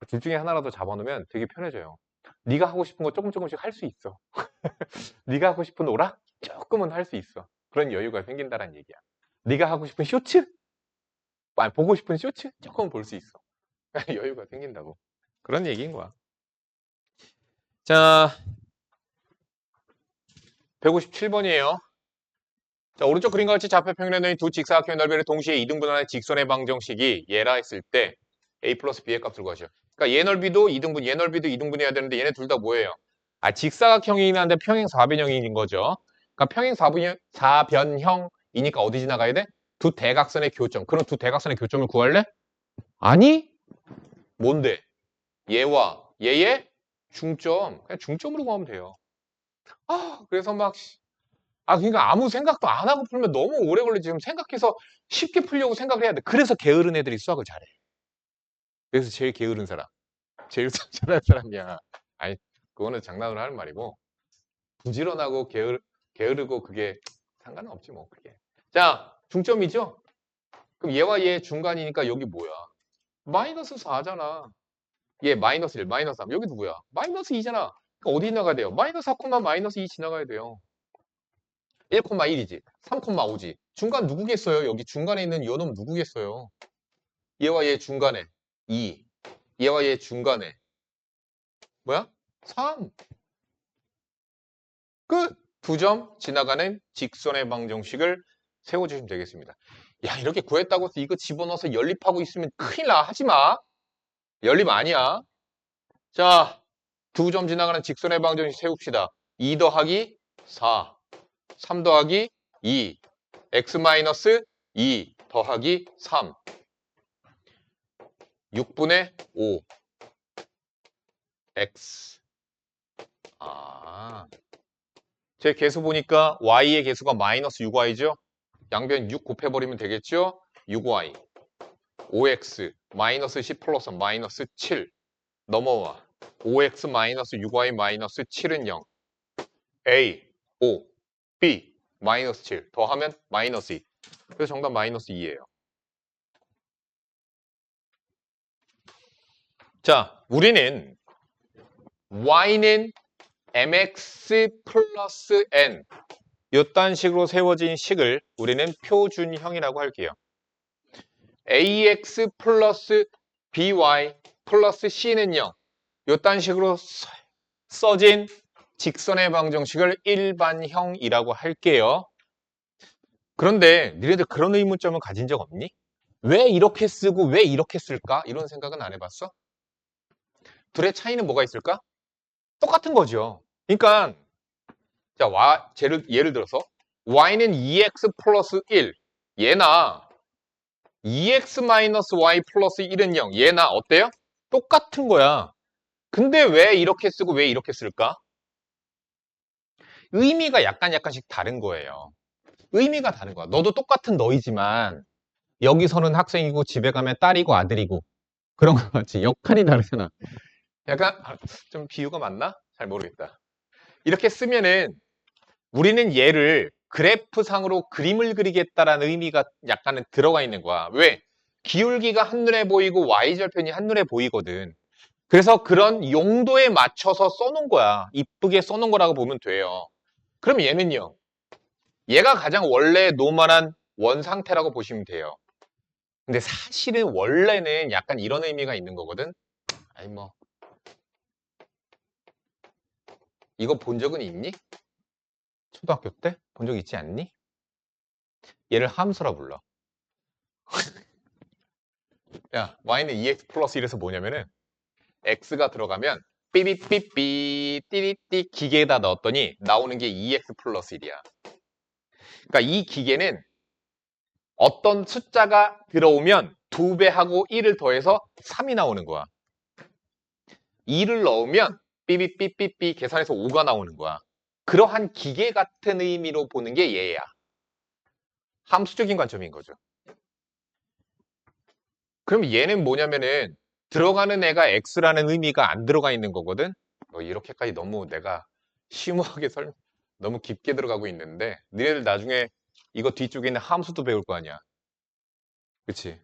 둘 중에 하나라도 잡아놓으면 되게 편해져요. 네가 하고 싶은 거 조금씩 할 수 있어. 네가 하고 싶은 오락 조금은 할 수 있어. 그런 여유가 생긴다는 얘기야. 네가 하고 싶은 쇼츠? 아니, 보고 싶은 쇼츠? 조금 볼 수 있어. 여유가 생긴다고. 그런 얘기인 거야. 자, 157번이에요. 자, 오른쪽 그림과 같이 좌표 평면에 놓인 두 직사각형의 넓이를 동시에 이등분하는 직선의 방정식이 얘라 했을 때 a 플러스 b의 값을 구하죠. 그러니까 얘 넓이도 이등분, 얘 넓이도 이등분해야 되는데 얘네 둘 다 뭐예요? 아, 직사각형이긴 한데 평행 사변형인 거죠. 그러니까 평행 사변형이니까 어디 지나가야 돼? 두 대각선의 교점. 그럼 두 대각선의 교점을 구할래? 아니? 뭔데? 얘와 얘의 중점. 그냥 중점으로 구하면 돼요. 아, 그래서 막 그러니까 아무 생각도 안 하고 풀면 너무 오래 걸리지. 지금 생각해서 쉽게 풀려고 생각을 해야 돼. 그래서 게으른 애들이 수학을 잘해. 그래서 제일 게으른 사람. 제일 잘하는 사람이야. 아니, 그거는 장난으로 하는 말이고. 부지런하고 게으르고 그게 상관은 없지 뭐 그게. 자, 중점이죠? 그럼 얘와 얘 중간이니까 여기 뭐야? 마이너스 4잖아. 얘 마이너스 1, 마이너스 3. 여기 누구야? 마이너스 2잖아. 그러니까 어디 지나가야 돼요? 마이너스 4, 마이너스 2 지나가야 돼요. 1,1이지. 3,5지. 중간 누구겠어요? 여기 중간에 있는 요 놈 누구겠어요? 얘와 얘 중간에 2. 얘와 얘 중간에 뭐야? 3. 끝! 2점 지나가는 직선의 방정식을 세워주시면 되겠습니다. 야, 이렇게 구했다고 해서 이거 집어넣어서 연립하고 있으면 큰일 나. 하지 마. 연립 아니야. 자, 2점 지나가는 직선의 방정식 세웁시다. 2 더하기 4. 3 더하기 2. x 마이너스 2 더하기 3. 6분의 5. x. 제 개수 보니까 y의 개수가 마이너스 6y죠? 양변 6 곱해버리면 되겠죠? 6y. 5x 마이너스 10 플러스 마이너스 7 넘어와. 5x 마이너스 6y 마이너스 7은 0. a, 5, b 마이너스 7 더하면 마이너스 2. 그래서 정답 마이너스 2예요. 자, 우리는 y는 mx 플러스 n 이딴 식으로 세워진 식을 우리는 표준형이라고 할게요. ax 플러스 by 플러스 c는 0. 이딴 식으로 써진 직선의 방정식을 일반형이라고 할게요. 그런데 니네들 그런 의문점을 가진 적 없니? 왜 이렇게 쓰고 왜 이렇게 쓸까? 이런 생각은 안 해봤어? 둘의 차이는 뭐가 있을까? 똑같은 거죠. 그러니까 자, 예를 들어서 y는 2x 플러스 1 얘나 2x 마이너스 y 플러스 1은 0 얘나 어때요? 똑같은 거야. 근데 왜 이렇게 쓰고 왜 이렇게 쓸까? 의미가 약간씩 다른 거예요. 의미가 다른 거야. 너도 똑같은 너이지만 여기서는 학생이고 집에 가면 딸이고 아들이고 그런 거 같지. 역할이 다르잖아. 약간 좀 비유가 맞나? 잘 모르겠다. 이렇게 쓰면은 우리는 얘를 그래프상으로 그림을 그리겠다라는 의미가 약간은 들어가 있는 거야. 왜? 기울기가 한눈에 보이고 y절편이 한눈에 보이거든. 그래서 그런 용도에 맞춰서 써놓은 거야. 이쁘게 써놓은 거라고 보면 돼요. 그럼 얘는요. 얘가 가장 원래 노멀한 원 상태라고 보시면 돼요. 근데 사실은 원래는 약간 이런 의미가 있는 거거든. 아니 뭐 이거 본 적은 있니? 초등학교 때? 본 적 있지 않니? 얘를 함수라 불러. 야, y는 2x 플러스 1에서 뭐냐면은 x가 들어가면 삐삐삐삐 띠리띠 기계에다 넣었더니 나오는 게 2x 플러스 1이야. 그러니까 이 기계는 어떤 숫자가 들어오면 2배하고 1을 더해서 3이 나오는 거야. 2를 넣으면 삐삐삐삐삐 계산해서 5가 나오는 거야. 그러한 기계 같은 의미로 보는 게 얘야. 함수적인 관점인 거죠. 그럼 얘는 뭐냐면은 들어가는 애가 x라는 의미가 안 들어가 있는 거거든. 이렇게까지 너무 내가 심오하게 너무 깊게 들어가고 있는데 너희들 나중에 이거 뒤쪽에 있는 함수도 배울 거 아니야. 그치?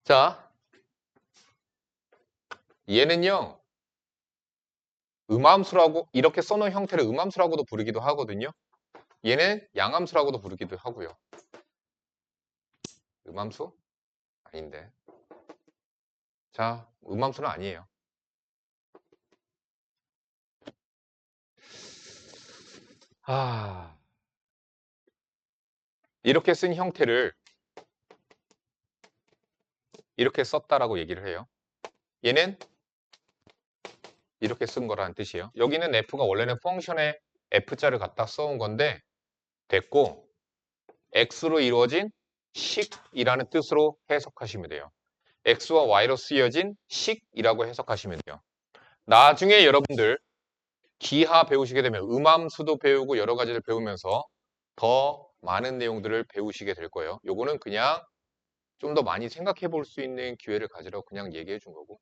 자, 얘는요, 음함수라고, 이렇게 써놓은 형태를 음함수라고도 부르기도 하거든요. 얘는 양함수라고도 부르기도 하고요. 음함수? 아닌데. 자, 음함수는 아니에요. 이렇게 쓴 형태를 이렇게 썼다라고 얘기를 해요. 얘는 이렇게 쓴 거라는 뜻이에요. 여기는 f가 원래는 펑션에 f자를 갖다 써온 건데 됐고 x로 이루어진 식이라는 뜻으로 해석하시면 돼요. x와 y로 쓰여진 식이라고 해석하시면 돼요. 나중에 여러분들 기하 배우시게 되면 음함수도 배우고 여러 가지를 배우면서 더 많은 내용들을 배우시게 될 거예요. 요거는 그냥 좀 더 많이 생각해 볼 수 있는 기회를 가지라고 그냥 얘기해 준 거고.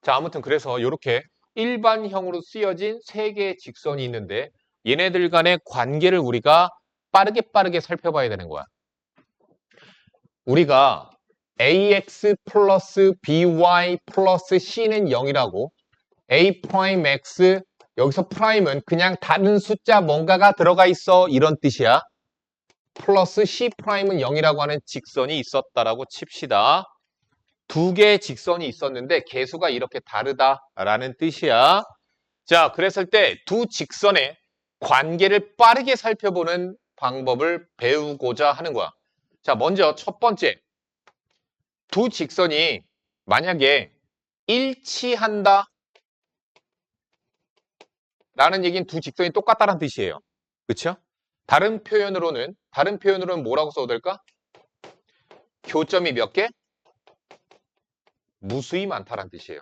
자, 아무튼 그래서 이렇게 일반형으로 쓰여진 세 개의 직선이 있는데 얘네들 간의 관계를 우리가 빠르게 살펴봐야 되는 거야. 우리가 ax 플러스 by 플러스 c는 0이라고 a 프라임 x 여기서 프라임은 그냥 다른 숫자 뭔가가 들어가 있어 이런 뜻이야. 플러스 c 프라임은 0이라고 하는 직선이 있었다라고 칩시다. 두 개의 직선이 있었는데 개수가 이렇게 다르다라는 뜻이야. 자, 그랬을 때 두 직선의 관계를 빠르게 살펴보는 방법을 배우고자 하는 거야. 자, 먼저 첫 번째. 두 직선이 만약에 일치한다 라는 얘기는 두 직선이 똑같다는 뜻이에요. 그렇죠? 다른 표현으로는 뭐라고 써도 될까? 교점이 몇 개? 무수히 많다라는 뜻이에요.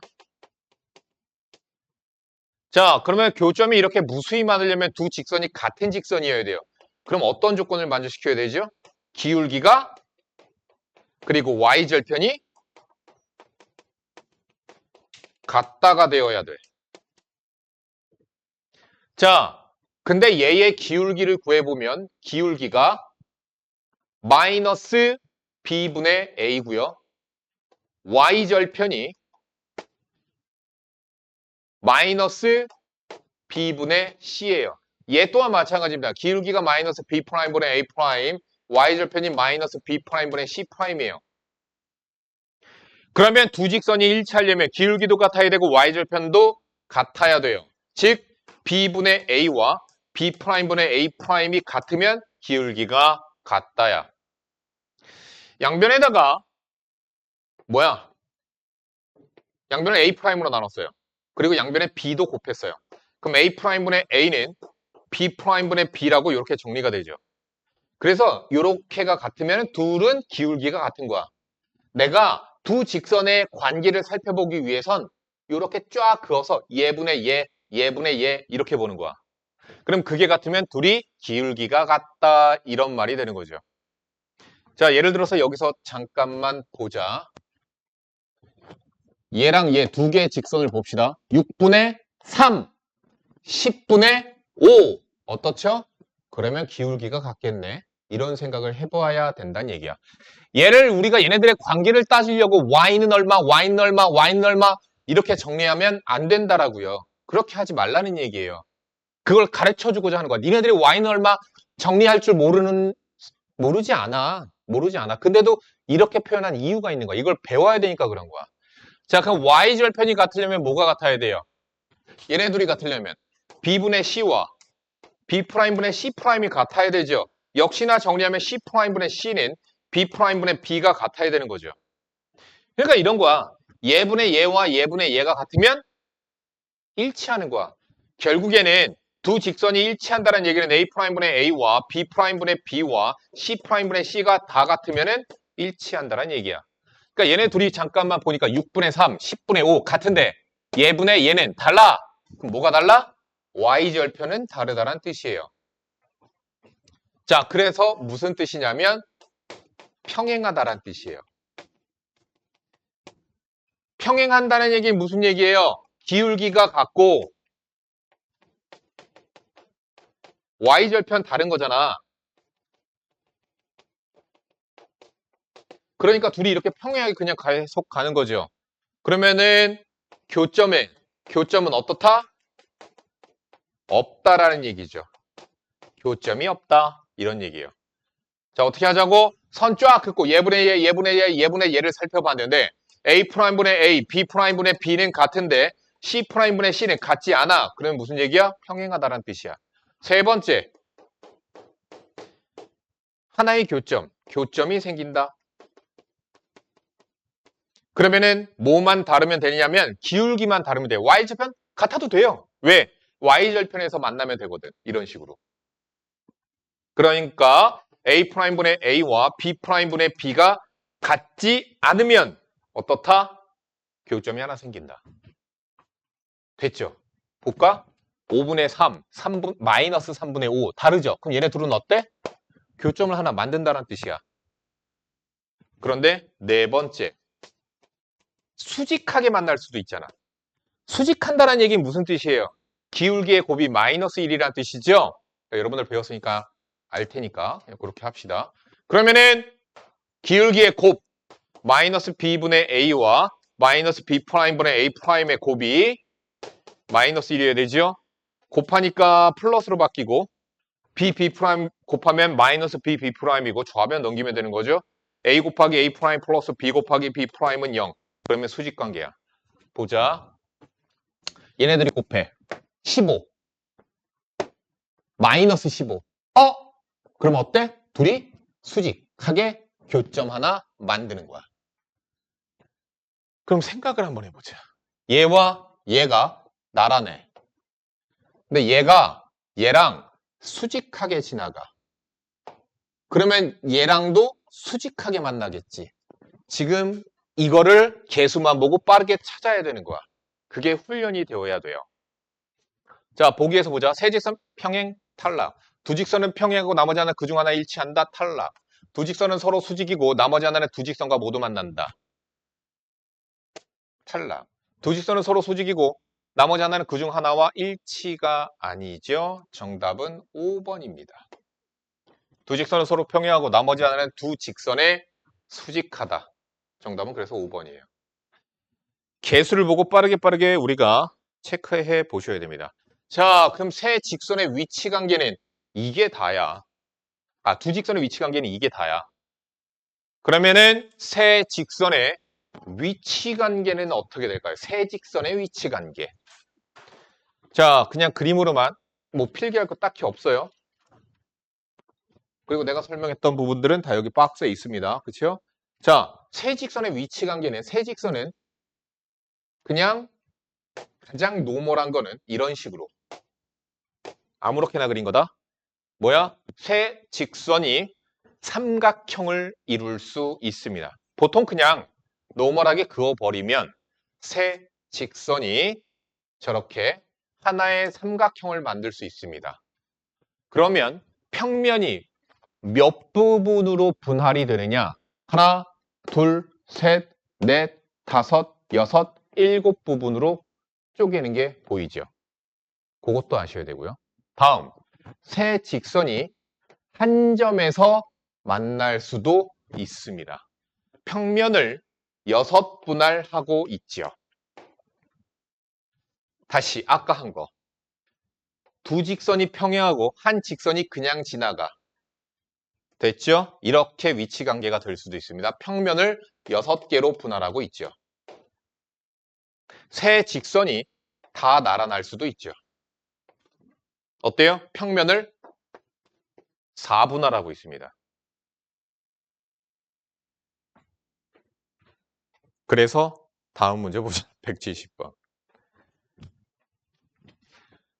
자, 그러면 교점이 이렇게 무수히 많으려면 두 직선이 같은 직선이어야 돼요. 그럼 어떤 조건을 만족시켜야 되죠? 기울기가 그리고 y절편이 같다가 되어야 돼. 자, 근데 얘의 기울기를 구해보면 기울기가 마이너스 b분의 a고요. y절편이 마이너스 b분의 c예요. 얘 또한 마찬가지입니다. 기울기가 마이너스 b'분의 a', y절편이 마이너스 b'분의 c'이에요. 그러면 두 직선이 일치하려면 기울기도 같아야 되고 y절편도 같아야 돼요. 즉 b분의 a와 b'분의 a'이 같으면 기울기가 같다야. 양변에다가 양변을 a'으로 나눴어요. 그리고 양변에 b도 곱했어요. 그럼 a'분의 a는 b'분의 b라고 이렇게 정리가 되죠. 그래서 이렇게가 같으면 둘은 기울기가 같은 거야. 내가 두 직선의 관계를 살펴보기 위해선 이렇게 쫙 그어서 얘분의 얘, 얘분의 얘 이렇게 보는 거야. 그럼 그게 같으면 둘이 기울기가 같다 이런 말이 되는 거죠. 자, 예를 들어서 여기서 잠깐만 보자. 얘랑 얘 두 개의 직선을 봅시다. 6분의 3, 10분의 5 어떻죠? 그러면 기울기가 같겠네. 이런 생각을 해봐야 된다는 얘기야. 얘를 우리가 얘네들의 관계를 따지려고 y는 얼마, y는 얼마, y는 얼마 이렇게 정리하면 안 된다라고요. 그렇게 하지 말라는 얘기예요. 그걸 가르쳐주고자 하는 거야. 니네들이 y는 얼마 정리할 줄 모르지 않아. 근데도 이렇게 표현한 이유가 있는 거야. 이걸 배워야 되니까 그런 거야. 자, 그럼 y절편이 같으려면 뭐가 같아야 돼요? 얘네 둘이 같으려면 b분의 c와 b'분의 c'이 같아야 되죠. 역시나 정리하면 c'분의 c는 b'분의 b가 같아야 되는 거죠. 그러니까 이런 거야. 얘분의 얘와 얘분의 얘가 같으면 일치하는 거야. 결국에는 두 직선이 일치한다는 얘기는 A'분의 A와 B'분의 B와 C'분의 C가 다 같으면 일치한다는 얘기야. 그러니까 얘네 둘이 잠깐만 보니까 6분의 3, 10분의 5 같은데 얘분의 얘는 달라. 그럼 뭐가 달라? Y절편은 다르다는 뜻이에요. 자, 그래서 무슨 뜻이냐면 평행하다란 뜻이에요. 평행한다는 얘기는 무슨 얘기예요? 기울기가 같고 Y절편 다른 거잖아. 그러니까 둘이 이렇게 평행하게 그냥 계속 가는 거죠. 그러면은 교점은 어떻다? 없다라는 얘기죠. 교점이 없다. 이런 얘기예요. 자, 어떻게 하자고? 선 쫙 긋고 예분의 예, 예분의 예, 예분의 예를 살펴봤는데 A'분의 A, B'분의 B는 같은데 C'분의 C는 같지 않아. 그러면 무슨 얘기야? 평행하다라는 뜻이야. 세 번째, 하나의 교점이 생긴다. 그러면은 뭐만 다르면 되냐면 기울기만 다르면 돼요. Y절편 같아도 돼요. 왜? Y절편에서 만나면 되거든. 이런 식으로. 그러니까 A'분의 A와 B'분의 B가 같지 않으면 어떻다? 교점이 하나 생긴다. 됐죠? 볼까? 5분의 3, 마이너스 3분의 5 다르죠? 그럼 얘네 둘은 어때? 교점을 하나 만든다는 뜻이야. 그런데 네 번째, 수직하게 만날 수도 있잖아. 수직한다는 얘기는 무슨 뜻이에요? 기울기의 곱이 마이너스 1이라는 뜻이죠? 여러분들 배웠으니까 알 테니까 그렇게 합시다. 그러면은 기울기의 곱 마이너스 b분의 a와 마이너스 b'분의 a'의 곱이 마이너스 1이어야 되죠? 곱하니까 플러스로 바뀌고 b 곱하면 마이너스 b'이고 좌변 넘기면 되는 거죠? a 곱하기 a' 플러스 b 곱하기 b'은 0. 그러면 수직관계야. 보자. 얘네들이 곱해. 15. 마이너스 15. 그럼 어때? 둘이 수직하게 교점 하나 만드는 거야. 그럼 생각을 한번 해보자. 얘와 얘가 나란해. 근데 얘가 얘랑 수직하게 지나가. 그러면 얘랑도 수직하게 만나겠지. 지금 이거를 개수만 보고 빠르게 찾아야 되는 거야. 그게 훈련이 되어야 돼요. 자, 보기에서 보자. 세 직선 평행 탈락. 두 직선은 평행하고 나머지 하나는 그중 하나 일치한다. 탈락. 두 직선은 서로 수직이고 나머지 하나는 두 직선과 모두 만난다. 탈락. 두 직선은 서로 수직이고 나머지 하나는 그중 하나와 일치가 아니죠. 정답은 5번입니다. 두 직선은 서로 평행하고 나머지 하나는 두 직선에 수직하다. 정답은 그래서 5번이에요. 개수를 보고 빠르게 우리가 체크해 보셔야 됩니다. 자, 그럼 세 직선의 위치 관계는 이게 다야. 두 직선의 위치 관계는 이게 다야. 그러면은 세 직선의 위치 관계는 어떻게 될까요? 세 직선의 위치 관계. 자, 그냥 그림으로만 뭐 필기할 거 딱히 없어요. 그리고 내가 설명했던 부분들은 다 여기 박스에 있습니다. 그렇죠? 자, 세 직선의 위치 관계는 세 직선은 그냥 가장 노멀한 거는 이런 식으로 아무렇게나 그린 거다. 뭐야? 세 직선이 삼각형을 이룰 수 있습니다. 보통 그냥 노멀하게 그어버리면 세 직선이 저렇게 하나의 삼각형을 만들 수 있습니다. 그러면 평면이 몇 부분으로 분할이 되느냐? 하나, 둘, 셋, 넷, 다섯, 여섯, 일곱 부분으로 쪼개는 게 보이죠? 그것도 아셔야 되고요. 다음, 세 직선이 한 점에서 만날 수도 있습니다. 평면을 6분할하고 있죠. 다시 아까 한 거. 두 직선이 평행하고 한 직선이 그냥 지나가. 됐죠? 이렇게 위치 관계가 될 수도 있습니다. 평면을 6개로 분할하고 있죠. 세 직선이 다 나란할 수도 있죠. 어때요? 평면을 4분할하고 있습니다. 그래서 다음 문제 보자. 170번.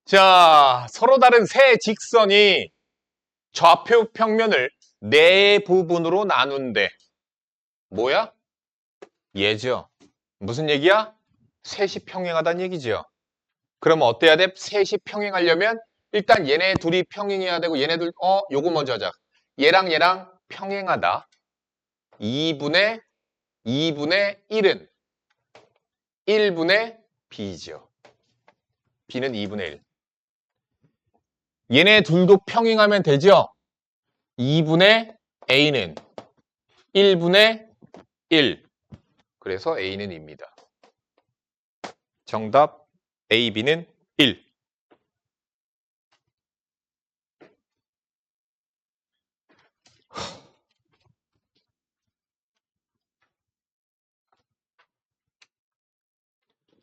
자, 서로 다른 세 직선이 좌표 평면을 네 부분으로 나눈대. 뭐야? 얘죠. 무슨 얘기야? 셋이 평행하다는 얘기죠. 그러면 어때야 돼? 셋이 평행하려면 일단 얘네 둘이 평행해야 되고 얘네들 요거 먼저 하자. 얘랑 얘랑 평행하다. 2분의 1은 1분의 b죠. b는 2분의 1. 얘네 둘도 평행하면 되죠? 2분의 a는 1분의 1. 그래서 a는 2입니다. 정답 A, B는 1.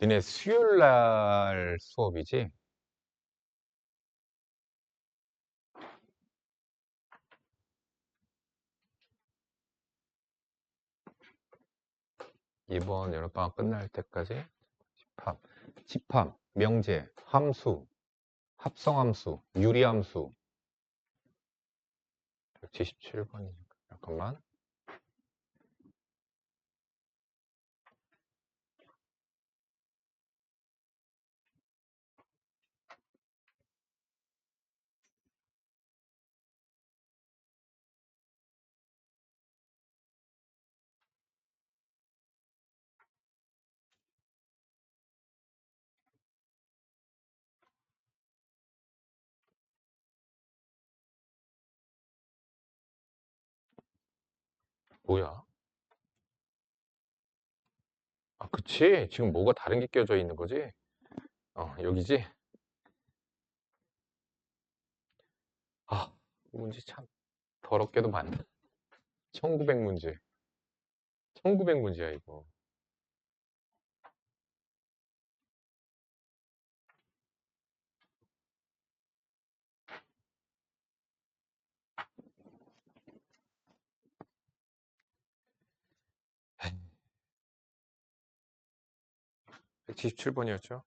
니네 수요일 날 수업이지? 이번 여름방학 끝날 때까지 집합, 명제, 함수, 합성함수, 유리함수 177번이니까 잠깐만. 뭐야? 아, 그치? 지금 뭐가 다른 게 껴져 있는 거지? 여기지? 아, 문제 참 더럽게도 많다. 1900문제. 1900문제야, 이거. 177번이었죠?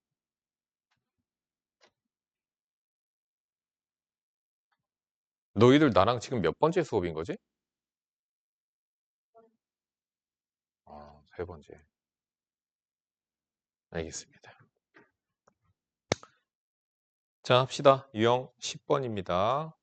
너희들 나랑 지금 몇 번째 수업인 거지? 세 번째. 알겠습니다. 자, 합시다. 유형 10번입니다.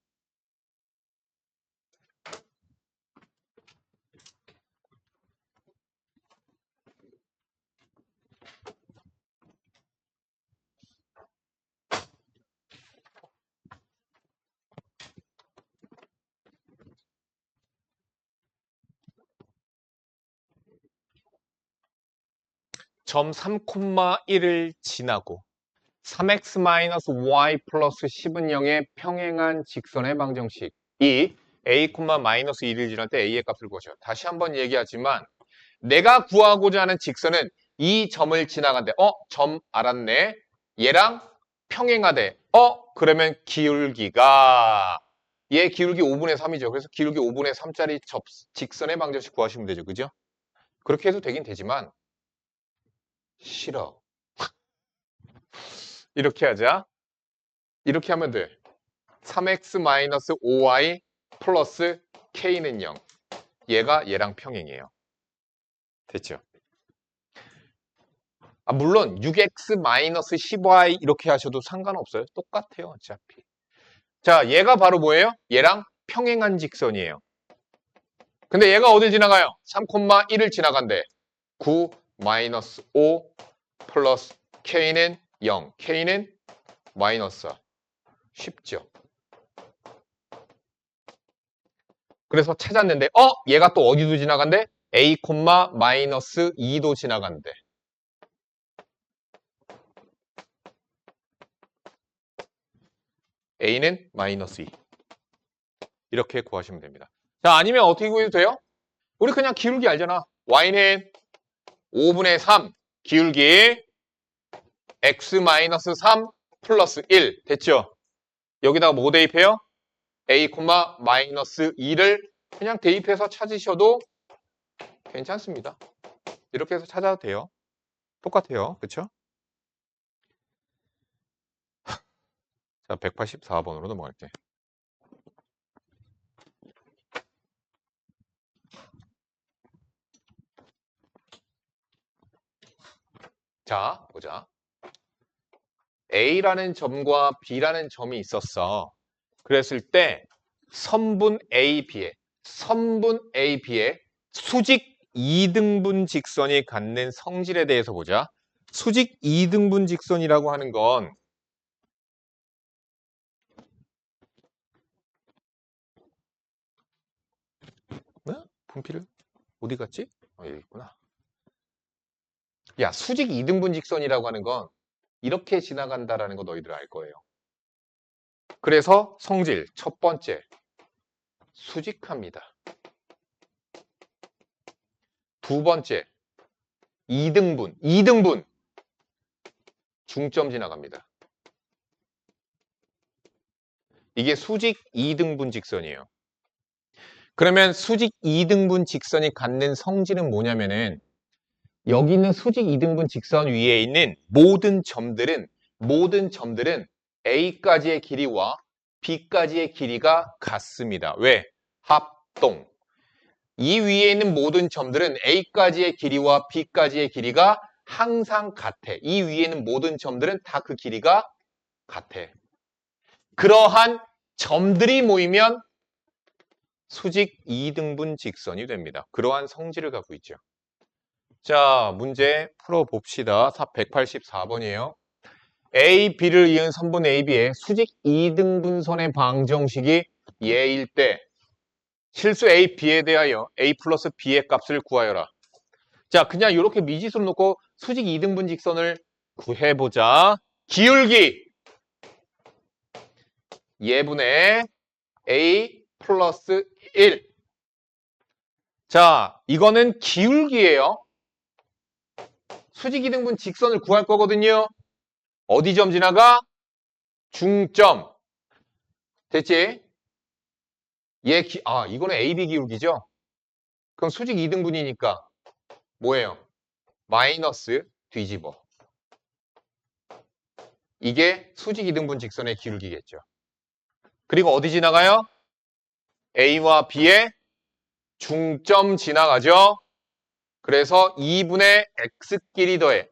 점 3,1을 지나고 3x-y 플러스 10은 0의 평행한 직선의 방정식. 이 a, 마이너스 1을 지날 때 a의 값을 구하죠. 다시 한번 얘기하지만 내가 구하고자 하는 직선은 이 점을 지나간대. 점 알았네. 얘랑 평행하대. 그러면 기울기가 얘 기울기 5분의 3이죠. 그래서 기울기 5분의 3짜리 직선의 방정식 구하시면 되죠. 그죠? 그렇게 해도 되긴 되지만 싫어. 이렇게 하자. 이렇게 하면 돼. 3x-5y 플러스 k는 0. 얘가 얘랑 평행이에요. 됐죠? 물론 6x-10y 이렇게 하셔도 상관없어요. 똑같아요. 어차피. 자, 얘가 바로 뭐예요? 얘랑 평행한 직선이에요. 근데 얘가 어딜 지나가요? 3,1을 지나간대. 9 마이너스 5 플러스 k는 0. k는 마이너스 4. 쉽죠? 그래서 찾았는데 얘가 또 어디도 지나간대? a, 마이너스 2도 지나간대. a는 마이너스 2. 이렇게 구하시면 됩니다. 자, 아니면 어떻게 구해도 돼요? 우리 그냥 기울기 알잖아. y는 5분의 3 기울기 x-3 플러스 1 됐죠? 여기다가 뭐 대입해요? a, 마이너스 2를 그냥 대입해서 찾으셔도 괜찮습니다. 이렇게 해서 찾아도 돼요. 똑같아요. 그쵸? 자, 184번으로 넘어갈게. 자, 보자. A라는 점과 B라는 점이 있었어. 그랬을 때 선분 A, B의 수직 2등분 직선이 갖는 성질에 대해서 보자. 수직 2등분 직선이라고 하는 건 분필을 어디 갔지? 여기 있구나. 야, 수직 이등분 직선이라고 하는 건 이렇게 지나간다라는 거 너희들 알 거예요. 그래서 성질 첫 번째 수직합니다. 두 번째 이등분 중점 지나갑니다. 이게 수직 이등분 직선이에요. 그러면 수직 이등분 직선이 갖는 성질은 뭐냐면은 여기 있는 수직 이등분 직선 위에 있는 모든 점들은 A까지의 길이와 B까지의 길이가 같습니다. 왜? 합동. 이 위에 있는 모든 점들은 A까지의 길이와 B까지의 길이가 항상 같아. 이 위에 있는 모든 점들은 다 그 길이가 같아. 그러한 점들이 모이면 수직 이등분 직선이 됩니다. 그러한 성질을 갖고 있죠. 자, 문제 풀어봅시다. 184번이에요. A, B를 이은 선분 AB의 수직 이등분선의 방정식이 예일 때 실수 A, B에 대하여 A 플러스 B의 값을 구하여라. 자, 그냥 이렇게 미지수로 놓고 수직 이등분 직선을 구해보자. 기울기 예분의 A 플러스 1. 자, 이거는 기울기예요. 수직 이등분 직선을 구할 거거든요. 어디 점 지나가? 중점. 됐지? 이거는 AB 기울기죠? 그럼 수직 이등분이니까 뭐예요? 마이너스 뒤집어. 이게 수직 이등분 직선의 기울기겠죠. 그리고 어디 지나가요? A와 B의 중점 지나가죠. 그래서 2분의 X끼리 더해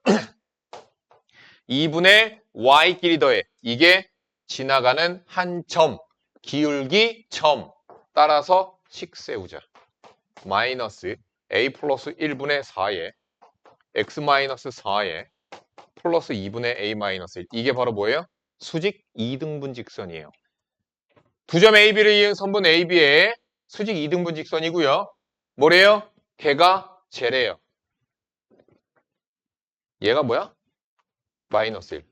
2분의 Y끼리 더해 이게 지나가는 한 점, 기울기 점 따라서 식 세우자. 마이너스 A 플러스 1분의 4에 X 마이너스 4에 플러스 2분의 A 마이너스 1. 이게 바로 뭐예요? 수직 이등분 직선이에요. 두 점 AB를 이은 선분 AB의 수직 이등분 직선이고요. 뭐래요? 걔가 쟤래요. 얘가 뭐야? 마이너스 1.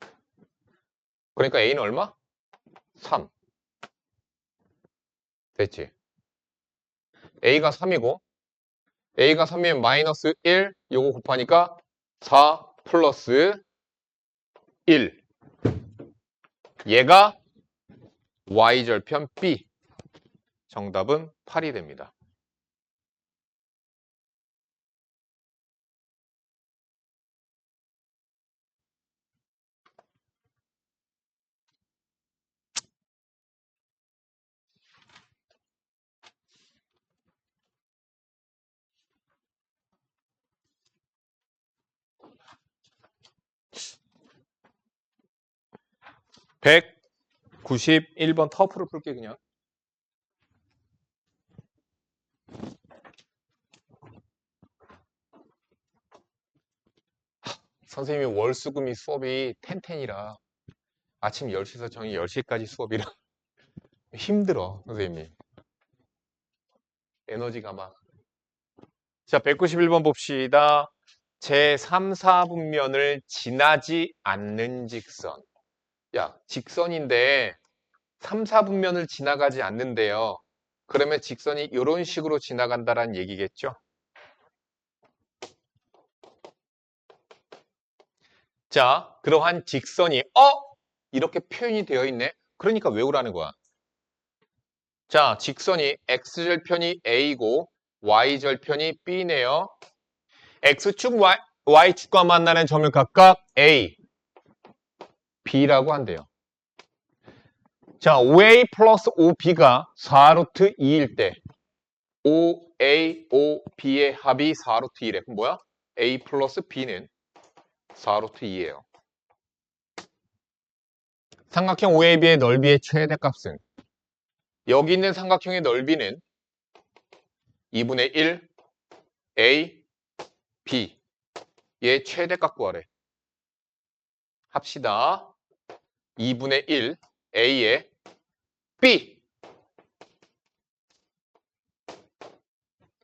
그러니까 A는 얼마? 3. 됐지? A가 3이고 A가 3이면 마이너스 1 요거 곱하니까 4 플러스 1. 얘가 Y절편 B. 정답은 8이 됩니다. 백 91번 터프를 풀게 그냥. 선생님이 월수금이 수업이 텐텐이라 아침 10시에서 저녁 10시까지 수업이라 힘들어 선생님이. 에너지가 막. 자, 191번 봅시다. 제3, 4분면을 지나지 않는 직선. 야, 직선인데 3, 4분면을 지나가지 않는데요. 그러면 직선이 이런 식으로 지나간다는 얘기겠죠? 자, 그러한 직선이 이렇게 표현이 되어 있네. 그러니까 외우라는 거야. 자, 직선이 X절편이 A고 Y절편이 B네요. X축 Y축과 만나는 점을 각각 A, B라고 한대요. 자, OA 플러스 OB가 4루트 2일 때 OA, OB의 합이 4루트 2래. 그럼 뭐야? A 플러스 B는 4루트 2예요. 삼각형 OAB의 넓이의 최대값은 여기 있는 삼각형의 넓이는 2분의 1 A, B의 최대값 구하래. 합시다. 2분의 1 A의 B.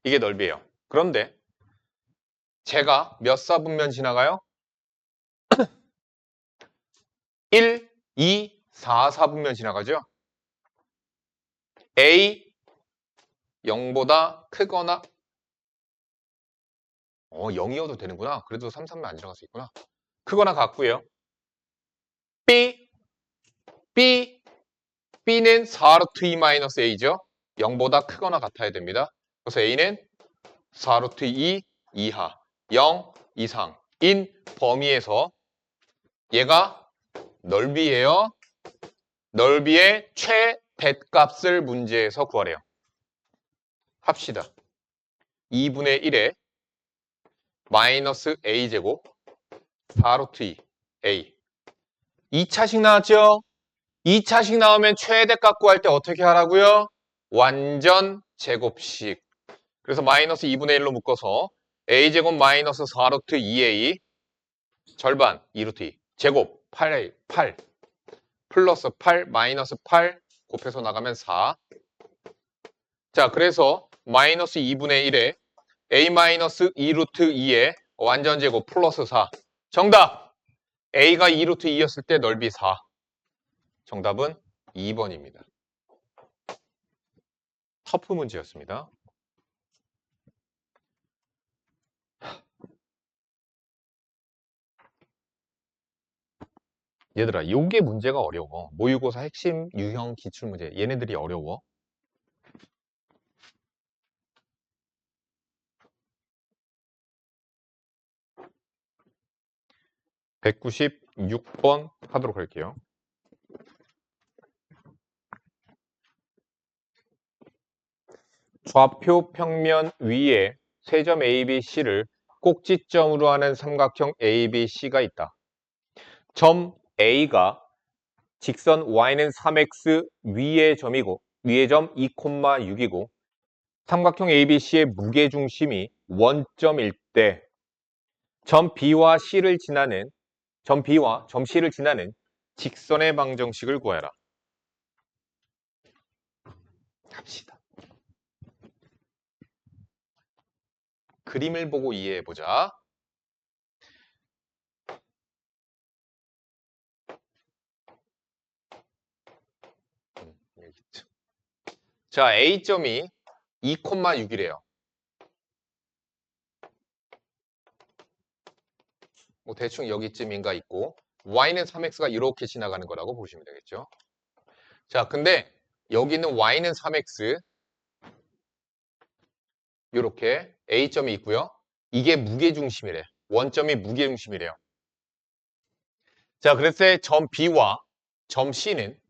이게 넓이에요. 그런데 제가 몇 사분면 지나가요? 1, 2, 4 사분면 지나가죠? A 0보다 크거나 0이어도 되는구나. 그래도 3, 3면 안 지나갈 수 있구나. 크거나 같고요. B B는 4루트 2 A죠. 0보다 크거나 같아야 됩니다. 그래서 A는 4루트 2 이하 0 이상인 범위에서 얘가 넓이에요. 넓이의 최대값을 문제에서 구하래요. 합시다. 2분의 1에 마이너스 A제곱 4루트 2 A 2차식 나왔죠? 2차식 나오면 최대값 구할 때 어떻게 하라고요? 완전 제곱식. 그래서 마이너스 2분의 1로 묶어서 A제곱 마이너스 4루트 2A 절반 2루트 2 제곱 8A 8 플러스 8 마이너스 8 곱해서 나가면 4. 자, 그래서 마이너스 2분의 1에 A 마이너스 2루트 2의 완전 제곱 플러스 4. 정답! A가 2루트 2였을 때 넓이 4. 정답은 2번입니다. 터프 문제였습니다. 얘들아, 요게 문제가 어려워. 모의고사 핵심 유형 기출문제. 얘네들이 어려워. (196번) 하도록 할게요. 좌표 평면 위에 세점 ABC를 꼭지점으로 하는 삼각형 ABC가 있다. 점 A가 직선 Y는 3X 위의 점이고 위의 점 2,6이고 삼각형 ABC의 무게중심이 원점일 때 점 B와 C를 지나는 점 B와 점 C를 지나는 직선의 방정식을 구해라. 합시다. 그림을 보고 이해해보자. 여기 있죠. 자, A점이 2,6이래요. 뭐 대충 여기쯤인가 있고 Y는 3X가 이렇게 지나가는 거라고 보시면 되겠죠. 자, 근데 여기는 Y는 3X 이렇게 A점이 있고요. 이게 무게중심이래. 원점이 무게중심이래요. 자, 그래서 점 B와 점 C는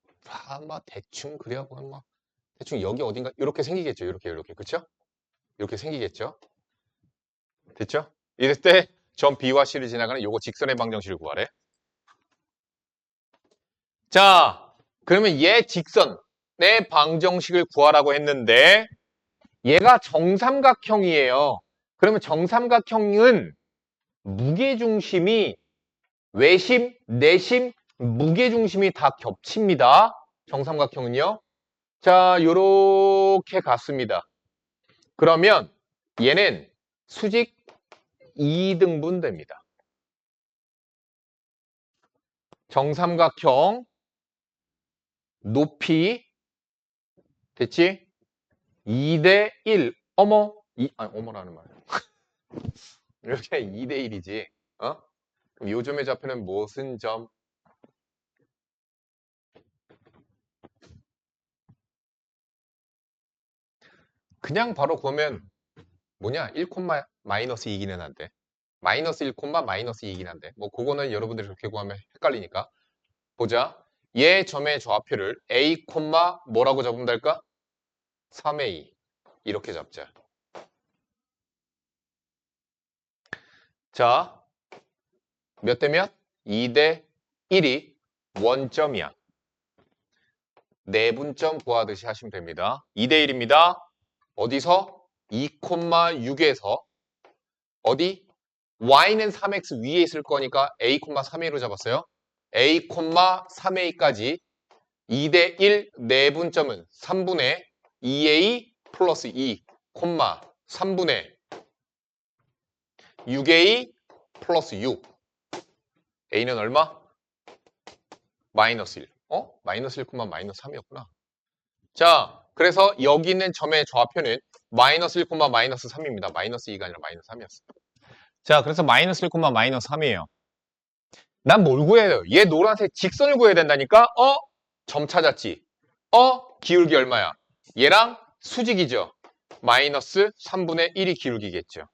아마 대충 그려보면 뭐 대충 여기 어딘가 이렇게 생기겠죠. 이렇게 그렇죠? 이렇게 생기겠죠. 됐죠? 이럴 때 점 B와 C를 지나가는 요거 직선의 방정식을 구하래. 자, 그러면 얘 직선의 방정식을 구하라고 했는데 얘가 정삼각형이에요. 그러면 정삼각형은 무게중심이 외심, 내심, 무게중심이 다 겹칩니다. 정삼각형은요. 자, 요렇게 갔습니다. 그러면 얘는 수직 2등분 됩니다. 정삼각형 높이 됐지? 2대 1. 어머, 아니, 어머라는 말. 이렇게 2대 1이지. 어? 그럼 요점의 좌표는 무슨 점? 그냥 바로 구하면 뭐냐? 1, 마이너스 2기는 한데. 마이너스 1, 마이너스 2이긴 한데. 뭐 그거는 여러분들이 그렇게 구하면 헷갈리니까. 보자. 얘 점의 좌표를 A, 뭐라고 잡으면 될까? 3A. 이렇게 잡자. 자, 몇 대 몇? 2대 1이 원점이야. 내분점 구하듯이 하시면 됩니다. 2대 1입니다. 어디서? 2,6에서 어디? Y는 3X 위에 있을 거니까 A, 3A로 잡았어요. A, 3A까지 2대 1 내분점은 3분의 2A 플러스 2, 3분의 6a 플러스 6. a는 얼마? 마이너스 1. 마이너스 1, 마이너스 3이었구나. 자, 그래서 여기 있는 점의 좌표는 마이너스 1, 마이너스 3입니다. 마이너스 2가 아니라 마이너스 3이었어요. 자, 그래서 마이너스 1, 마이너스 3이에요. 난 뭘 구해야 돼요? 얘 노란색 직선을 구해야 된다니까? 점 찾았지? 기울기 얼마야? 얘랑 수직이죠? 마이너스 3분의 1이 기울기겠죠.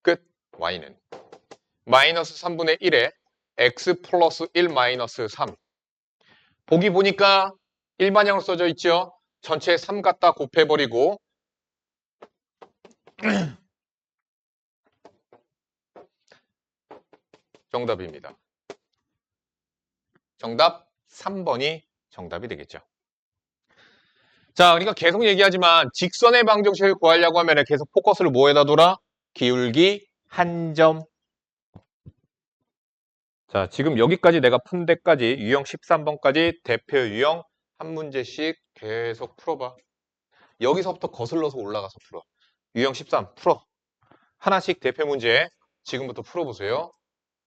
끝. y는 마이너스 3분의 1에 x 플러스 1 마이너스 3. 보기 보니까 일반형으로 써져 있죠? 전체에 3 갖다 곱해버리고 정답입니다. 정답 3번이 정답이 되겠죠. 자, 그러니까 계속 얘기하지만 직선의 방정식을 구하려고 하면 계속 포커스를 뭐에다 둬라? 기울기 한 점. 자, 지금 여기까지 내가 푼 데까지 유형 13번까지 대표 유형 한 문제씩 계속 풀어봐. 여기서부터 거슬러서 올라가서 풀어. 유형 13 풀어. 하나씩 대표 문제 지금부터 풀어보세요.